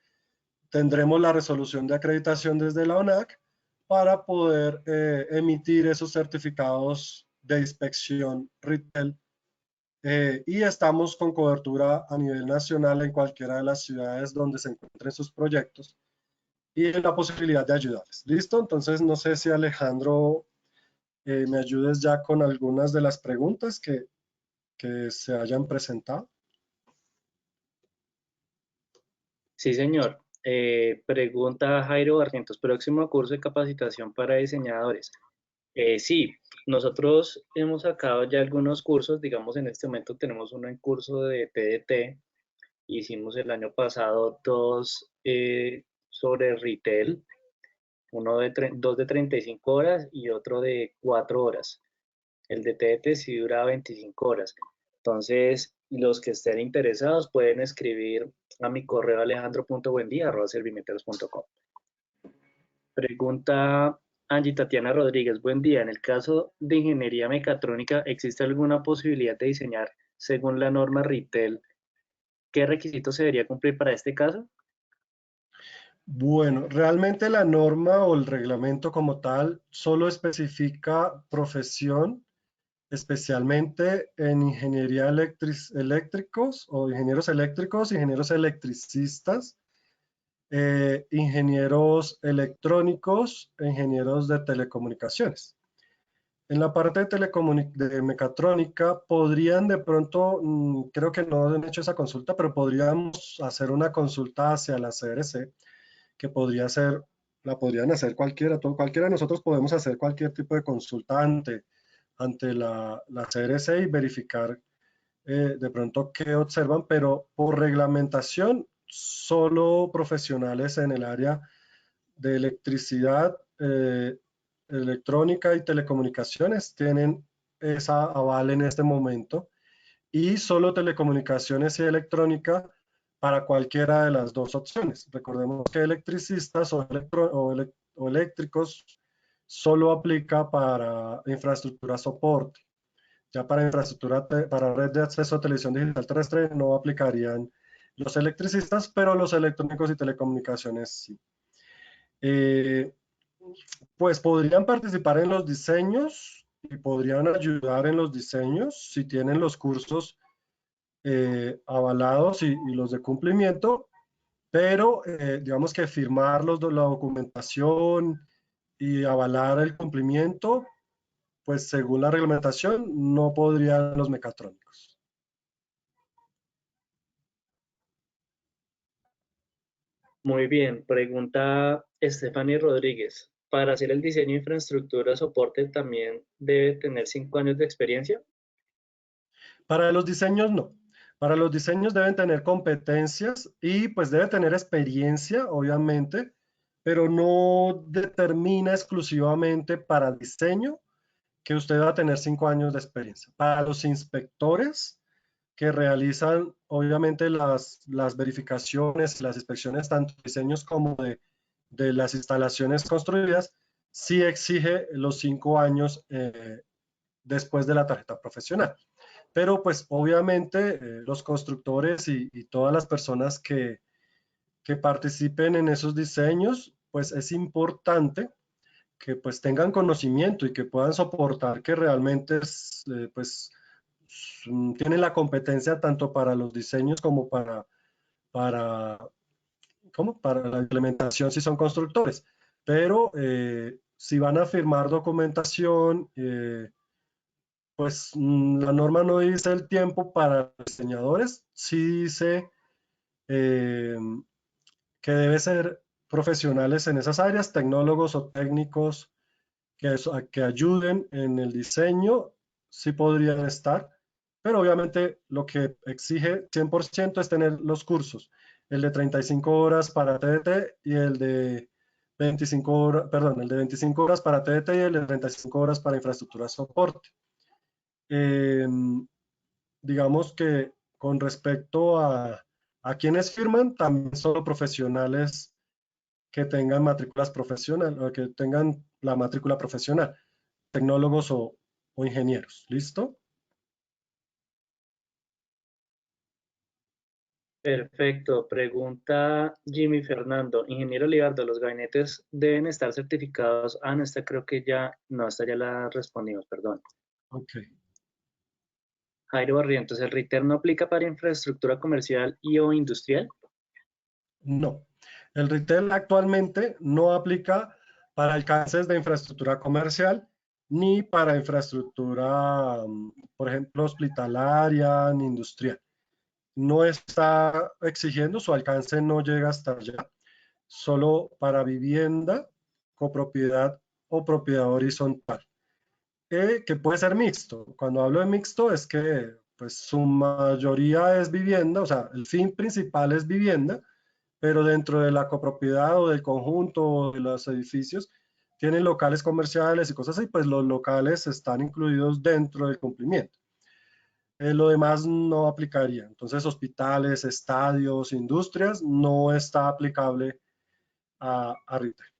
tendremos la resolución de acreditación desde la UNAC para poder emitir esos certificados de inspección retail y estamos con cobertura a nivel nacional en cualquiera de las ciudades donde se encuentren sus proyectos y en la posibilidad de ayudarles. ¿Listo? Entonces, no sé si Alejandro me ayudes ya con algunas de las preguntas que se hayan presentado. Sí, señor. Pregunta Jairo Barrientos, próximo curso de capacitación para diseñadores. Sí, nosotros hemos sacado ya algunos cursos, digamos en este momento tenemos uno en curso de PDT, hicimos el año pasado dos sobre retail, dos de 35 horas y otro de 4 horas. El de TDT sí dura 25 horas. Entonces, los que estén interesados pueden escribir a mi correo alejandro.buendia@servimeters.com. Pregunta Angie Tatiana Rodríguez. Buen día. En el caso de ingeniería mecatrónica, ¿existe alguna posibilidad de diseñar según la norma RITEL? ¿Qué requisitos se debería cumplir para este caso? Bueno, realmente la norma o el reglamento como tal solo especifica profesión, especialmente en ingeniería eléctricos o ingenieros eléctricos, ingenieros electricistas, ingenieros electrónicos e ingenieros de telecomunicaciones. En la parte de mecatrónica podrían de pronto, creo que no han hecho esa consulta, pero podríamos hacer una consulta hacia la CRC, que la podrían hacer cualquiera de nosotros podemos hacer cualquier tipo de consulta ante la CRC y verificar de pronto qué observan, pero por reglamentación, solo profesionales en el área de electricidad, electrónica y telecomunicaciones tienen esa aval en este momento y solo telecomunicaciones y electrónica para cualquiera de las dos opciones. Recordemos que electricistas o eléctricos solo aplica para infraestructura soporte. Ya para infraestructura, para red de acceso a televisión digital terrestre no aplicarían los electricistas, pero los electrónicos y telecomunicaciones sí. Pues podrían participar en los diseños y podrían ayudar en los diseños si tienen los cursos avalados y los de cumplimiento, pero digamos que firmar la documentación y avalar el cumplimiento, pues según la reglamentación no podrían los mecatrónicos. Muy bien, pregunta Stephanie Rodríguez. ¿Para hacer el diseño de infraestructura soporte también debe tener 5 años de experiencia? Para los diseños no. Para los diseños deben tener competencias y pues debe tener experiencia, obviamente, pero no determina exclusivamente para diseño que usted va a tener 5 años de experiencia. Para los inspectores que realizan, obviamente, las verificaciones y las inspecciones, tanto de diseños como de las instalaciones construidas, sí exige los 5 años después de la tarjeta profesional. Pero pues obviamente los constructores y todas las personas que participen en esos diseños, pues es importante que pues tengan conocimiento y que puedan soportar que realmente pues tienen la competencia tanto para los diseños como para, para la implementación si son constructores. Pero si van a firmar documentación, pues la norma no dice el tiempo para los diseñadores, sí dice eh, que debe ser profesionales en esas áreas, tecnólogos o técnicos que ayuden en el diseño, sí podrían estar, pero obviamente lo que exige 100% es tener los cursos, el de 35 horas para TDT y el de 25 horas, perdón, el de 25 horas para TDT y el de 35 horas para infraestructura de soporte. Eh, digamos que con respecto a quienes firman, también son profesionales que tengan matrículas profesionales o que tengan la matrícula profesional, tecnólogos o ingenieros. ¿Listo? Perfecto. Pregunta Jimmy Fernando. Ingeniero Ligardo, ¿los gabinetes deben estar certificados? Ah, no, esta creo que ya, no, esta ya la respondimos, perdón. Ok. Jairo Barrientos, ¿el RITER no aplica para infraestructura comercial y o industrial? No. El retail actualmente no aplica para alcances de infraestructura comercial ni para infraestructura, por ejemplo, hospitalaria ni industrial. No está exigiendo, su alcance no llega hasta allá. Solo para vivienda, copropiedad o propiedad horizontal, que puede ser mixto. Cuando hablo de mixto es que pues su mayoría es vivienda, o sea, el fin principal es vivienda, pero dentro de la copropiedad o del conjunto o de los edificios tienen locales comerciales y cosas así, pues los locales están incluidos dentro del cumplimiento. Lo demás no aplicaría. Entonces, hospitales, estadios, industrias, no está aplicable a retail.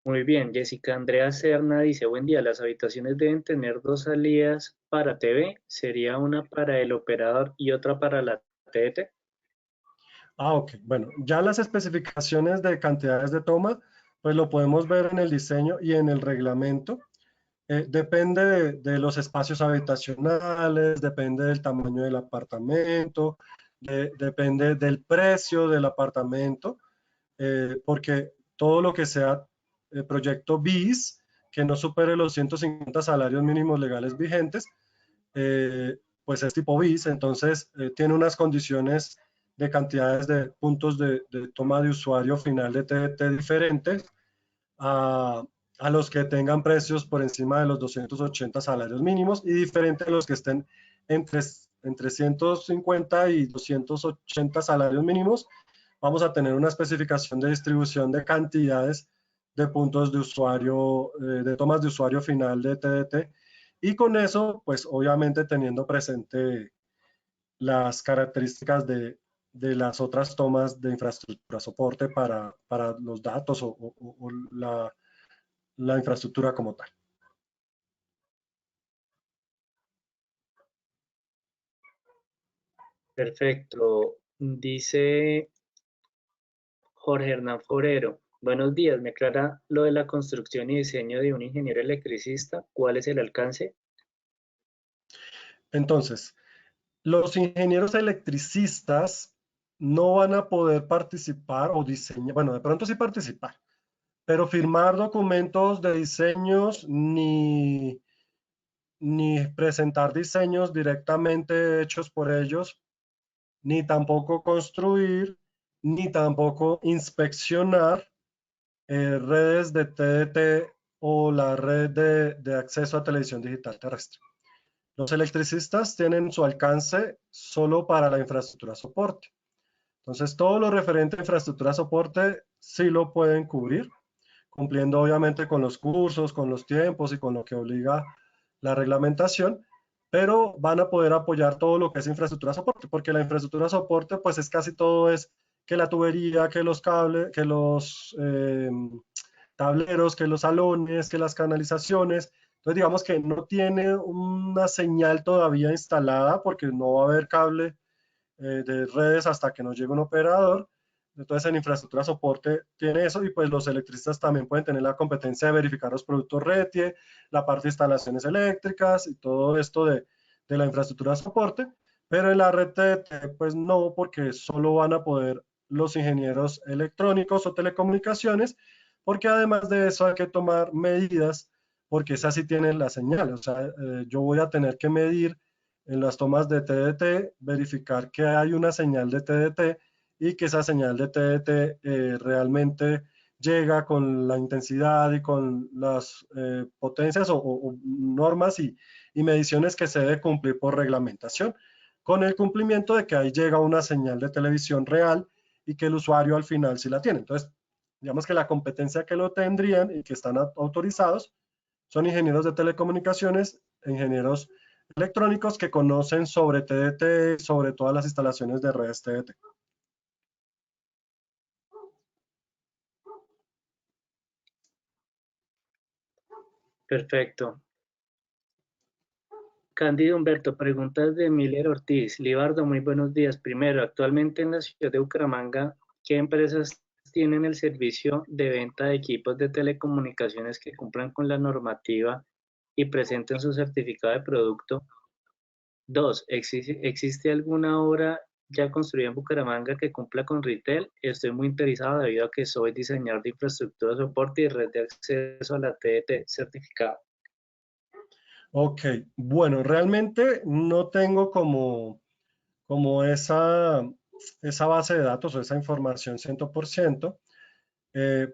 Muy bien, Jessica Andrea Serna dice, buen día, las habitaciones deben tener dos salidas para TV, sería una para el operador y otra para la TDT. Ok. Bueno, ya las especificaciones de cantidades de toma, pues lo podemos ver en el diseño y en el reglamento. Depende de los espacios habitacionales, depende del tamaño del apartamento, depende del precio del apartamento, porque todo lo que sea proyecto BIS, que no supere los 150 salarios mínimos legales vigentes, pues es tipo BIS, entonces tiene unas condiciones de cantidades de puntos de toma de usuario final de TDT diferentes a, a los que tengan precios por encima de los 280 salarios mínimos y diferente a los que estén entre 150 y 280 salarios mínimos. Vamos a tener una especificación de distribución de cantidades de puntos de usuario, de tomas de usuario final de TDT. Y con eso, pues obviamente teniendo presente las características de las otras tomas de infraestructura, soporte para los datos o la infraestructura como tal. Perfecto. Dice Jorge Hernán Forero, Buenos días, me aclara lo de la construcción y diseño de un ingeniero electricista. ¿Cuál es el alcance? Entonces, los ingenieros electricistas no van a poder participar o diseñar, bueno, de pronto sí participar, pero firmar documentos de diseños ni presentar diseños directamente hechos por ellos, ni tampoco construir, ni tampoco inspeccionar redes de TDT o la red de acceso a televisión digital terrestre. Los electricistas tienen su alcance solo para la infraestructura soporte. Entonces, todo lo referente a infraestructura soporte sí lo pueden cubrir, cumpliendo obviamente con los cursos, con los tiempos y con lo que obliga la reglamentación, pero van a poder apoyar todo lo que es infraestructura soporte, porque la infraestructura soporte pues es casi todo, es que la tubería, que los cables, que los tableros, que los salones, que las canalizaciones. Entonces digamos que no tiene una señal todavía instalada porque no va a haber cable de redes hasta que nos llegue un operador. Entonces en infraestructura soporte tiene eso y pues los electricistas también pueden tener la competencia de verificar los productos RETIE, la parte de instalaciones eléctricas y todo esto de la infraestructura soporte, pero en la red TDT pues no, porque solo van a poder los ingenieros electrónicos o telecomunicaciones, porque además de eso hay que tomar medidas, porque esas sí tienen la señal, o sea, yo voy a tener que medir en las tomas de TDT, verificar que hay una señal de TDT y que esa señal de TDT realmente llega con la intensidad y con las potencias o normas y mediciones que se debe cumplir por reglamentación, con el cumplimiento de que ahí llega una señal de televisión real y que el usuario al final sí la tiene. Entonces, digamos que la competencia que lo tendrían y que están autorizados son ingenieros de telecomunicaciones, ingenieros electrónicos que conocen sobre TDT, sobre todas las instalaciones de redes TDT. Perfecto. Cándido Humberto, preguntas de Miller Ortiz. Libardo, muy buenos días. Primero, actualmente en la ciudad de Bucaramanga, ¿qué empresas tienen el servicio de venta de equipos de telecomunicaciones que cumplan con la normativa y presenten su certificado de producto? Dos, ¿existe alguna obra ya construida en Bucaramanga que cumpla con retail? Estoy muy interesado debido a que soy diseñador de infraestructura, soporte y red de acceso a la TDT certificada. Ok, bueno, realmente no tengo como esa base de datos o esa información 100%.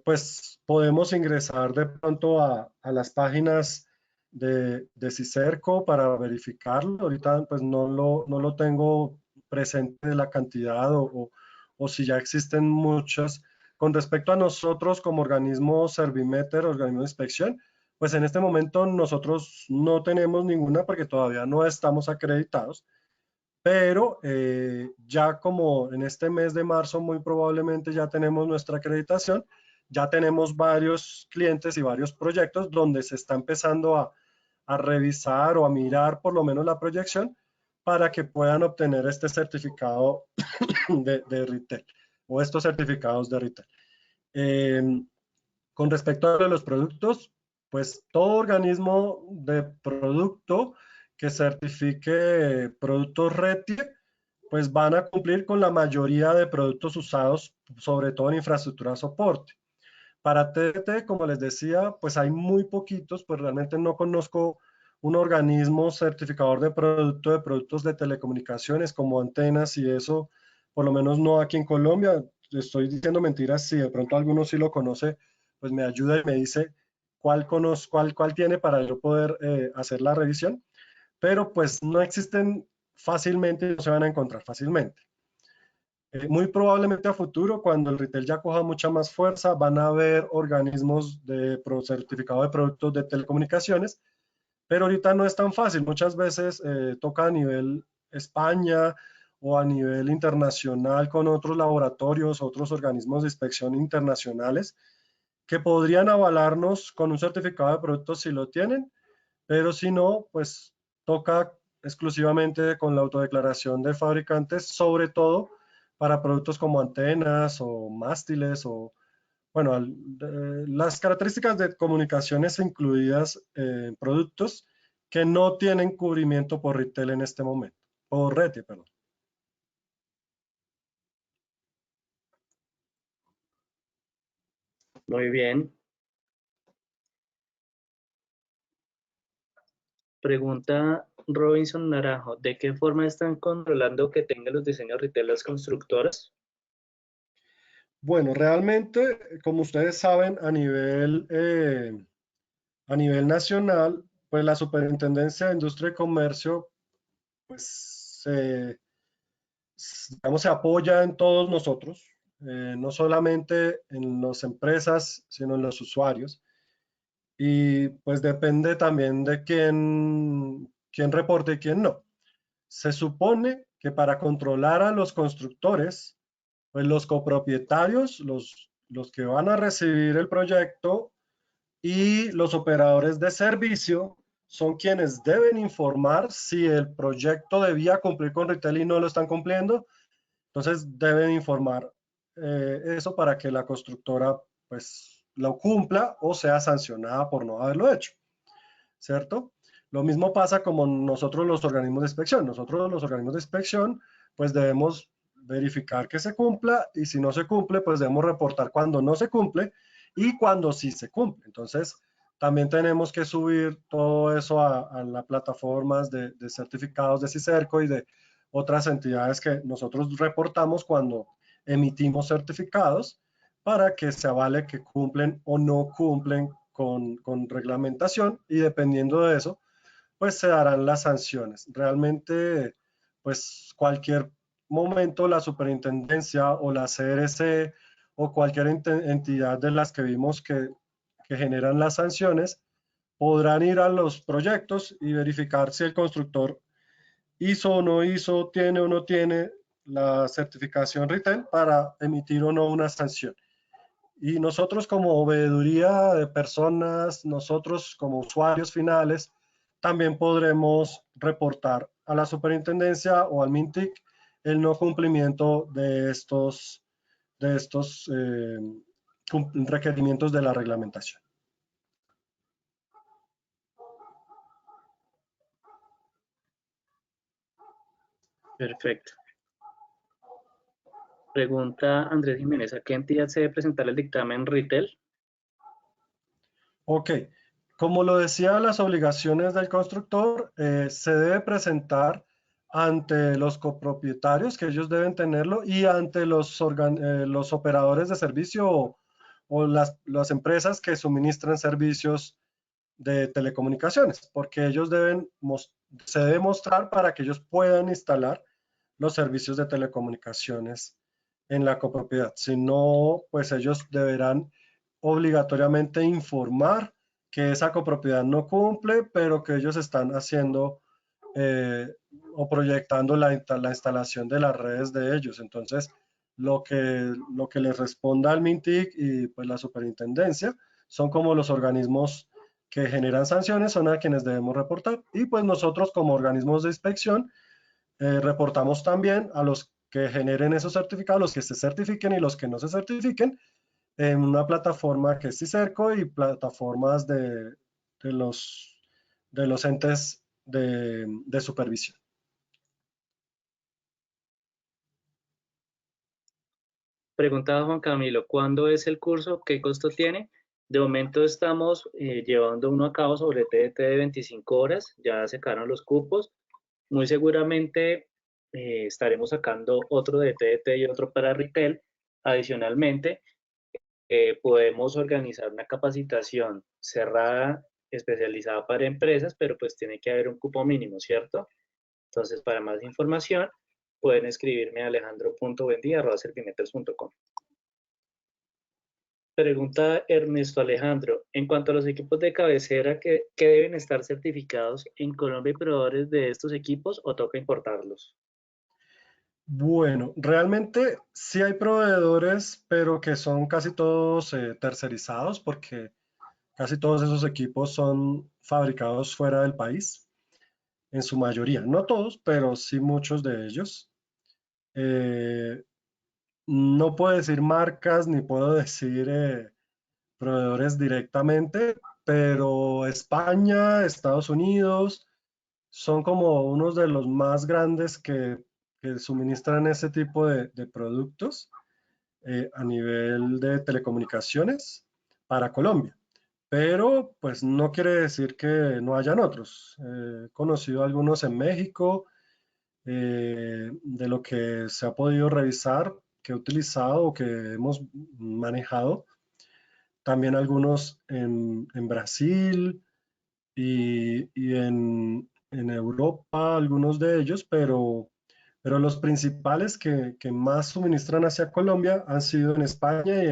Pues podemos ingresar de pronto a las páginas de Cicerco para verificarlo. Ahorita pues no lo tengo presente de la cantidad o si ya existen muchas. Con respecto a nosotros como organismo Servimeter, organismo de inspección, pues en este momento nosotros no tenemos ninguna porque todavía no estamos acreditados, pero ya como en este mes de marzo muy probablemente ya tenemos nuestra acreditación, ya tenemos varios clientes y varios proyectos donde se está empezando a revisar o a mirar por lo menos la proyección para que puedan obtener este certificado de retail o estos certificados de retail. Eh, con respecto a los productos, pues todo organismo de producto que certifique productos RETIE, pues van a cumplir con la mayoría de productos usados, sobre todo en infraestructura de soporte. Para TDT, como les decía, pues hay muy poquitos, pues realmente no conozco un organismo certificador de productos de telecomunicaciones como antenas y eso, por lo menos no aquí en Colombia. Estoy diciendo mentiras, si de pronto alguno sí lo conoce, pues me ayuda y me dice cuál tiene para yo poder hacer la revisión, pero pues no existen fácilmente, no se van a encontrar fácilmente. Muy probablemente a futuro, cuando el retail ya coja mucha más fuerza, van a haber organismos de certificado de productos de telecomunicaciones, pero ahorita no es tan fácil. Muchas veces toca a nivel España o a nivel internacional con otros laboratorios, otros organismos de inspección internacionales que podrían avalarnos con un certificado de productos si lo tienen, pero si no, pues toca exclusivamente con la autodeclaración de fabricantes, sobre todo para productos como antenas o mástiles bueno, las características de comunicaciones incluidas en productos que no tienen cubrimiento por retail en este momento, por retail, perdón. Muy bien. Pregunta Robinson Naranjo, ¿de qué forma están controlando que tengan los diseños retail las constructoras? Bueno, realmente, como ustedes saben, a nivel nacional, pues la Superintendencia de Industria y Comercio, pues digamos, se apoya en todos nosotros, no solamente en las empresas, sino en los usuarios. Y pues depende también de quién reporte y quién no. Se supone que para controlar a los constructores, pues los copropietarios, los que van a recibir el proyecto y los operadores de servicio son quienes deben informar si el proyecto debía cumplir con retail y no lo están cumpliendo. Entonces deben informar eso para que la constructora pues lo cumpla o sea sancionada por no haberlo hecho, ¿cierto? Lo mismo pasa como nosotros los organismos de inspección. Nosotros los organismos de inspección pues debemos verificar que se cumpla y si no se cumple pues debemos reportar cuando no se cumple y cuando sí se cumple. Entonces también tenemos que subir todo eso a las plataformas de certificados de CICERCO y de otras entidades que nosotros reportamos cuando emitimos certificados para que se avale que cumplen o no cumplen con reglamentación y dependiendo de eso, pues se darán las sanciones. Realmente, pues cualquier momento la superintendencia o la CRC o cualquier entidad de las que vimos que generan las sanciones podrán ir a los proyectos y verificar si el constructor hizo o no hizo, tiene o no tiene la certificación retail para emitir o no una sanción. Y nosotros como veeduría de personas, nosotros como usuarios finales, también podremos reportar a la superintendencia o al MINTIC el no cumplimiento de estos requerimientos de la reglamentación. Perfecto. Pregunta Andrés Jiménez, ¿a qué entidad se debe presentar el dictamen retail? Ok, como lo decía, las obligaciones del constructor se debe presentar ante los copropietarios, que ellos deben tenerlo, y ante los operadores de servicio o las empresas que suministran servicios de telecomunicaciones, porque ellos se debe mostrar para que ellos puedan instalar los servicios de telecomunicaciones en la copropiedad. Si no, pues ellos deberán obligatoriamente informar que esa copropiedad no cumple, pero que ellos están haciendo o proyectando la instalación de las redes de ellos. Entonces, lo que les responda al MINTIC y pues la superintendencia son como los organismos que generan sanciones, son a quienes debemos reportar. Y pues nosotros como organismos de inspección reportamos también a los que generen esos certificados, los que se certifiquen y los que no se certifiquen, en una plataforma que es CICERCO y plataformas de los, de los entes de supervisión. Preguntaba Juan Camilo, ¿cuándo es el curso? ¿Qué costo tiene? De momento estamos llevando uno a cabo sobre TDT de 25 horas, ya se sacaron los cupos. Muy seguramente estaremos sacando otro de TDT y otro para retail. Adicionalmente, podemos organizar una capacitación cerrada, especializada para empresas, pero pues tiene que haber un cupo mínimo, ¿cierto? Entonces, para más información, pueden escribirme a alejandro.buendía@servimeters.com. Pregunta Ernesto Alejandro, en cuanto a los equipos de cabecera, ¿qué deben estar certificados en Colombia y proveedores de estos equipos o toca importarlos? Bueno, realmente sí hay proveedores, pero que son casi todos tercerizados porque casi todos esos equipos son fabricados fuera del país, en su mayoría, no todos, pero sí muchos de ellos. Eh, no puedo decir marcas ni puedo decir proveedores directamente, pero España, Estados Unidos son como unos de los más grandes que suministran ese tipo de productos a nivel de telecomunicaciones para Colombia. Pero pues no quiere decir que no hayan otros. He conocido algunos en México, de lo que se ha podido revisar, que he utilizado o que hemos manejado. También algunos en Brasil y en Europa, algunos de ellos, pero los principales que más suministran hacia Colombia han sido en España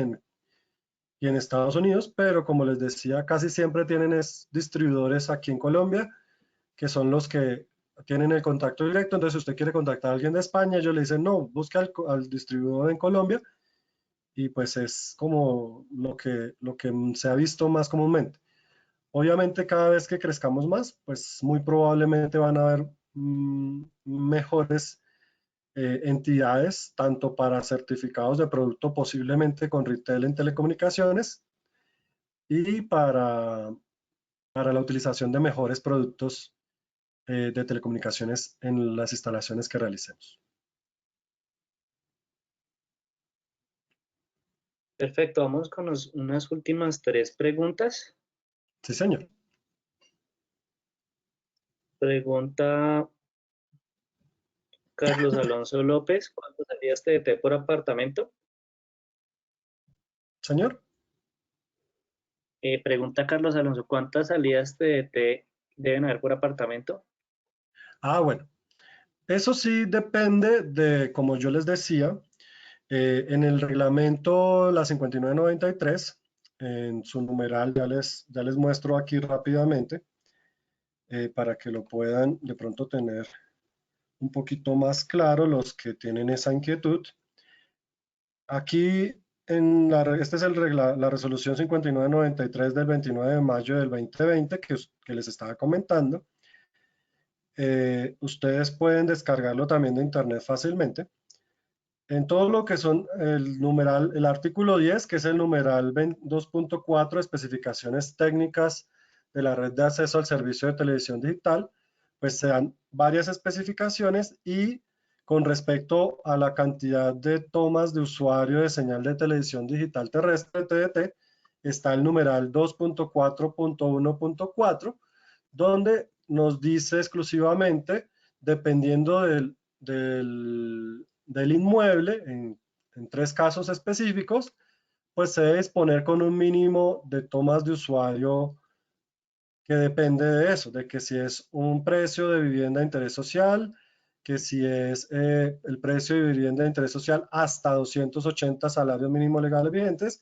y en Estados Unidos, pero como les decía, casi siempre tienen distribuidores aquí en Colombia, que son los que tienen el contacto directo. Entonces, si usted quiere contactar a alguien de España, ellos le dicen, no, busca al distribuidor en Colombia, y pues es como lo que se ha visto más comúnmente. Obviamente, cada vez que crezcamos más, pues muy probablemente van a haber mejores entidades, tanto para certificados de producto, posiblemente con retail en telecomunicaciones, y para la utilización de mejores productos de telecomunicaciones en las instalaciones que realicemos. Perfecto, vamos con unas últimas tres preguntas. Sí, señor. Pregunta Carlos Alonso López, ¿cuánto salías de té por apartamento? Señor. Pregunta Carlos Alonso, ¿cuántas salidas de té deben haber por apartamento? Bueno, eso sí depende de, como yo les decía, en el reglamento la 5993, en su numeral, ya les muestro aquí rápidamente, para que lo puedan de pronto tener un poquito más claro los que tienen esa inquietud. Aquí, esta es la resolución 5993 del 29 de mayo del 2020 que les estaba comentando. Ustedes pueden descargarlo también de internet fácilmente. En todo lo que son el artículo 10, que es el numeral 2.4, especificaciones técnicas de la red de acceso al servicio de televisión digital, pues se dan varias especificaciones, y con respecto a la cantidad de tomas de usuario de señal de televisión digital terrestre, TDT, está el numeral 2.4.1.4, donde nos dice exclusivamente, dependiendo del inmueble, en tres casos específicos, pues se debe disponer con un mínimo de tomas de usuario que depende de eso, de que si es un precio de vivienda de interés social, que si es el precio de vivienda de interés social hasta 280 salarios mínimos legales vigentes,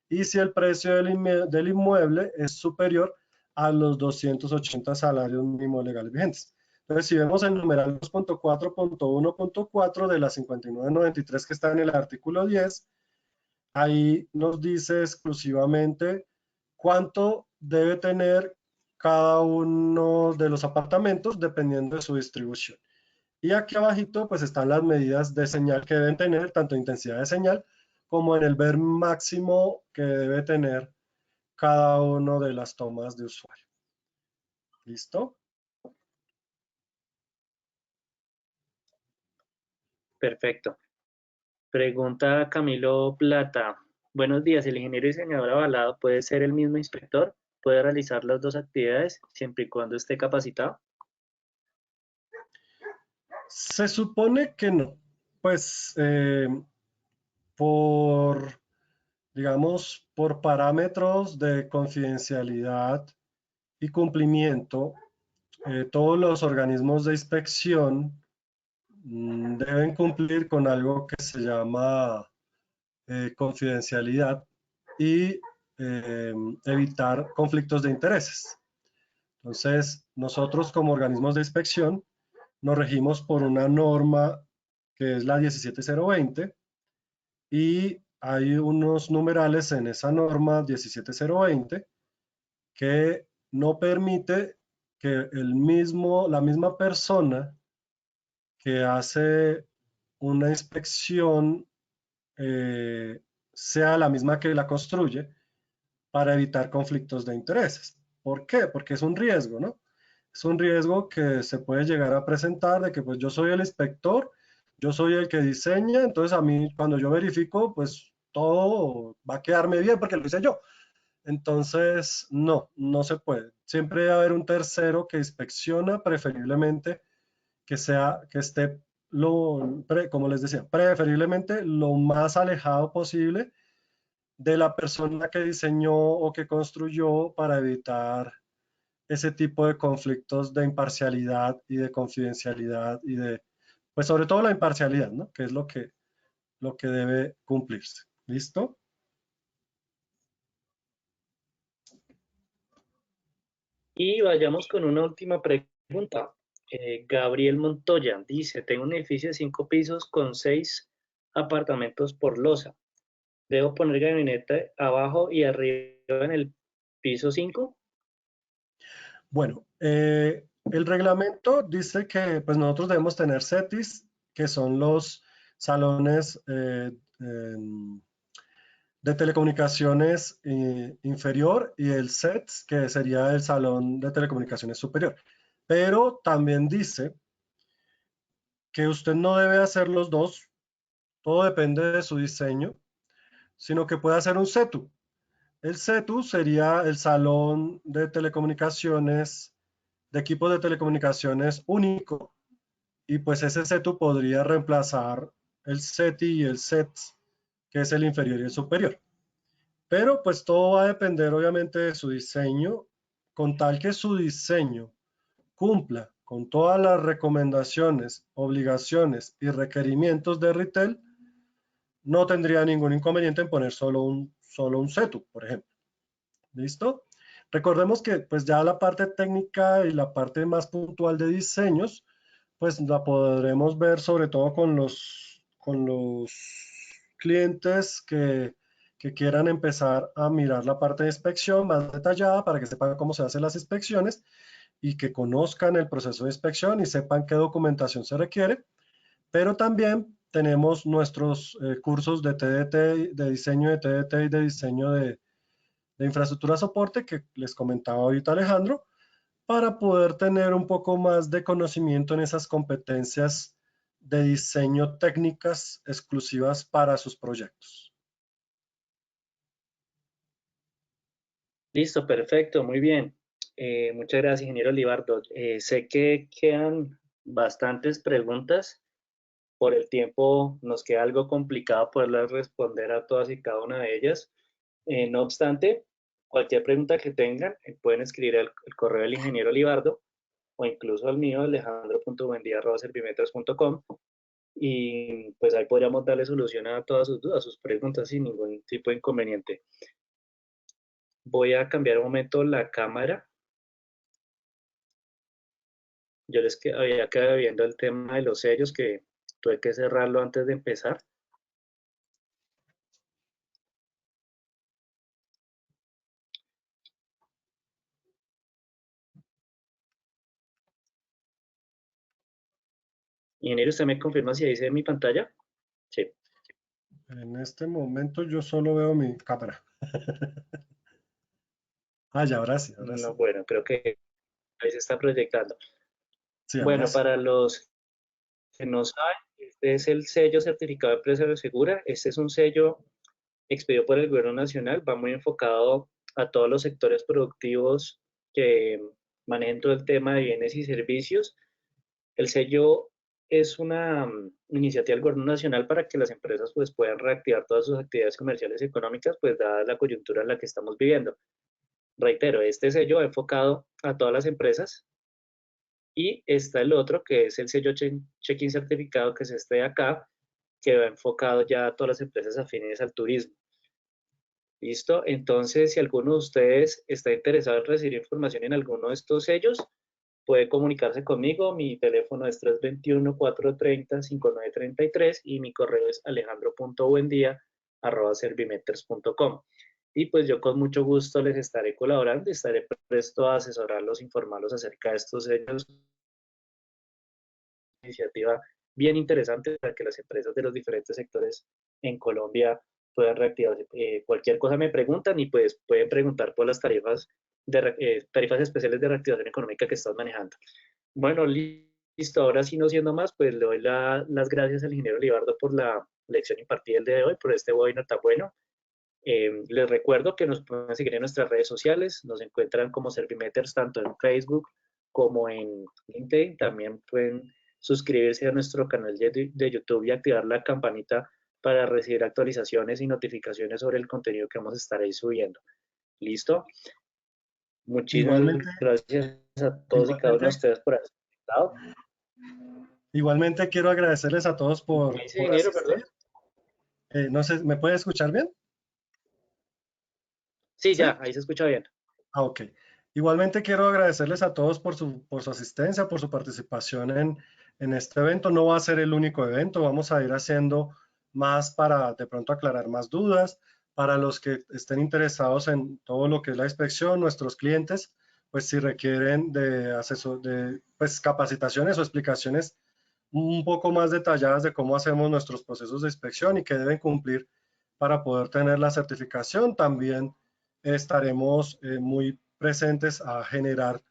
y si el precio del inmueble es superior a los 280 salarios mínimos legales vigentes. Entonces, si vemos el numeral 2.4.1.4 de la 5993 que está en el artículo 10, ahí nos dice exclusivamente cuánto debe tener cada uno de los apartamentos dependiendo de su distribución. Y aquí abajito pues están las medidas de señal que deben tener, tanto intensidad de señal como en el ver máximo que debe tener cada una de las tomas de usuario. ¿Listo? Perfecto. Pregunta Camilo Plata. Buenos días, ¿el ingeniero diseñador avalado puede ser el mismo inspector? ¿Puede realizar las dos actividades siempre y cuando esté capacitado? Se supone que no. Pues por, digamos, por parámetros de confidencialidad y cumplimiento, todos los organismos de inspección deben cumplir con algo que se llama confidencialidad y evitar conflictos de intereses. Entonces, nosotros como organismos de inspección nos regimos por una norma que es la 17020, y hay unos numerales en esa norma 17020 que no permite que la misma persona que hace una inspección sea la misma que la construye para evitar conflictos de intereses. ¿Por qué? Porque es un riesgo, ¿no? Es un riesgo que se puede llegar a presentar de que pues yo soy el inspector, yo soy el que diseña, entonces a mí cuando yo verifico, pues todo va a quedarme bien porque lo hice yo. Entonces, no, no se puede. Siempre debe haber un tercero que inspecciona, preferiblemente que sea, que esté, como les decía, preferiblemente lo más alejado posible de la persona que diseñó o que construyó para evitar ese tipo de conflictos de imparcialidad y de confidencialidad y de, pues sobre todo la imparcialidad, ¿no? Que es lo que debe cumplirse. ¿Listo? Y vayamos con una última pregunta. Gabriel Montoya dice, tengo un edificio de 5 pisos con 6 apartamentos por losa. ¿Debo poner gabinete abajo y arriba en el piso 5? Bueno, el reglamento dice que pues nosotros debemos tener CETIS, que son los salones de telecomunicaciones inferior, y el SETS, que sería el salón de telecomunicaciones superior. Pero también dice que usted no debe hacer los dos, todo depende de su diseño, sino que puede hacer un CETU. El CETU sería el salón de telecomunicaciones, de equipos de telecomunicaciones único, y pues ese CETU podría reemplazar el SETI y el SETS, que es el inferior y el superior. Pero pues todo va a depender obviamente de su diseño, con tal que su diseño cumpla con todas las recomendaciones, obligaciones y requerimientos de retail, no tendría ningún inconveniente en poner solo un CETU, por ejemplo. ¿Listo? Recordemos que pues ya la parte técnica y la parte más puntual de diseños, pues la podremos ver sobre todo con los clientes que quieran empezar a mirar la parte de inspección más detallada para que sepan cómo se hacen las inspecciones y que conozcan el proceso de inspección y sepan qué documentación se requiere. Pero también tenemos nuestros cursos de TDT, de diseño de TDT y de diseño de infraestructura de soporte que les comentaba ahorita Alejandro, para poder tener un poco más de conocimiento en esas competencias de diseño técnicas exclusivas para sus proyectos. Listo, perfecto, muy bien. Muchas gracias, ingeniero Libardo. Sé que quedan bastantes preguntas. Por el tiempo nos queda algo complicado poderles responder a todas y cada una de ellas. No obstante, cualquier pregunta que tengan, pueden escribir el correo del ingeniero Libardo o incluso al mío, alejandro.buendía@servimetros.com, y pues ahí podríamos darle solución a todas sus dudas, sus preguntas sin ningún tipo de inconveniente. Voy a cambiar un momento la cámara. Yo les había quedado viendo el tema de los sellos que tuve que cerrarlo antes de empezar. Ingeniero, ¿usted me confirma si dice mi pantalla? Sí. En este momento yo solo veo mi cámara. Ah, ya, ahora sí, ahora sí. No, bueno, creo que ahí se está proyectando. Sí, ahora Bueno, sí. para los que no saben, este es el sello certificado de empresa segura. Este es un sello expedido por el Gobierno Nacional, va muy enfocado a todos los sectores productivos que manejen todo el tema de bienes y servicios. El sello es una iniciativa del Gobierno Nacional para que las empresas pues, puedan reactivar todas sus actividades comerciales y económicas, pues dada la coyuntura en la que estamos viviendo. Reitero, este sello va enfocado a todas las empresas y está el otro que es el sello check-in certificado, que es este de acá, que va enfocado ya a todas las empresas afines al turismo. ¿Listo? Entonces, si alguno de ustedes está interesado en recibir información en alguno de estos sellos, puede comunicarse conmigo. Mi teléfono es 321-430-5933 y mi correo es alejandro.buendia@servimeters.com. Y pues yo con mucho gusto les estaré colaborando y estaré presto a asesorarlos, informarlos acerca de estos sellos. Iniciativa bien interesante para que las empresas de los diferentes sectores en Colombia puedan reactivarse. Cualquier cosa me preguntan y pues pueden preguntar por las tarifas especiales de reactivación económica que estás manejando. Bueno, listo, ahora sí no siendo más, pues le doy las gracias al ingeniero Libardo por la lección impartida el día de hoy, por este webinar tan bueno. Les recuerdo que nos pueden seguir en nuestras redes sociales, nos encuentran como Servimeters tanto en Facebook como en LinkedIn. También pueden suscribirse a nuestro canal de YouTube y activar la campanita para recibir actualizaciones y notificaciones sobre el contenido que vamos a estar ahí subiendo. ¿Listo? Muchísimas Igualmente, gracias a todos y cada uno de igualmente, ustedes por haber estado. igualmente quiero agradecerles a todos ¿Me dice por dinero, perdón? asistir. No sé, ¿me puede escuchar bien? Sí, ¿Sí? ya, ahí se escucha bien. Ah, ok. Igualmente quiero agradecerles a todos por su asistencia, por su participación en este evento. No va a ser el único evento, vamos a ir haciendo más para de pronto aclarar más dudas. Para los que estén interesados en todo lo que es la inspección, nuestros clientes, pues si requieren de pues, capacitaciones o explicaciones un poco más detalladas de cómo hacemos nuestros procesos de inspección y qué deben cumplir para poder tener la certificación, también estaremos muy presentes a generar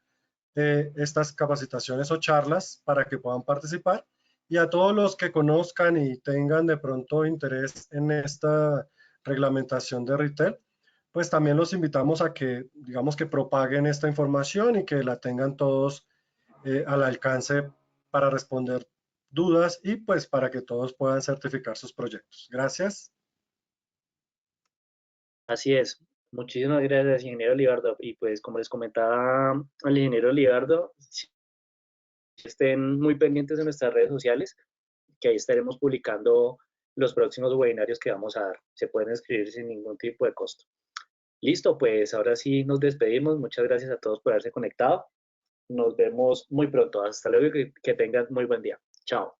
estas capacitaciones o charlas para que puedan participar. Y a todos los que conozcan y tengan de pronto interés en esta reglamentación de retail, pues también los invitamos a que, digamos, que propaguen esta información y que la tengan todos al alcance para responder dudas y pues para que todos puedan certificar sus proyectos. Gracias. Así es. Muchísimas gracias, ingeniero Libardo. Y pues como les comentaba al ingeniero Libardo, estén muy pendientes de nuestras redes sociales, que ahí estaremos publicando los próximos webinarios que vamos a dar. Se pueden inscribir sin ningún tipo de costo. Listo, pues ahora sí nos despedimos. Muchas gracias a todos por haberse conectado. Nos vemos muy pronto. Hasta luego y que tengan muy buen día. Chao.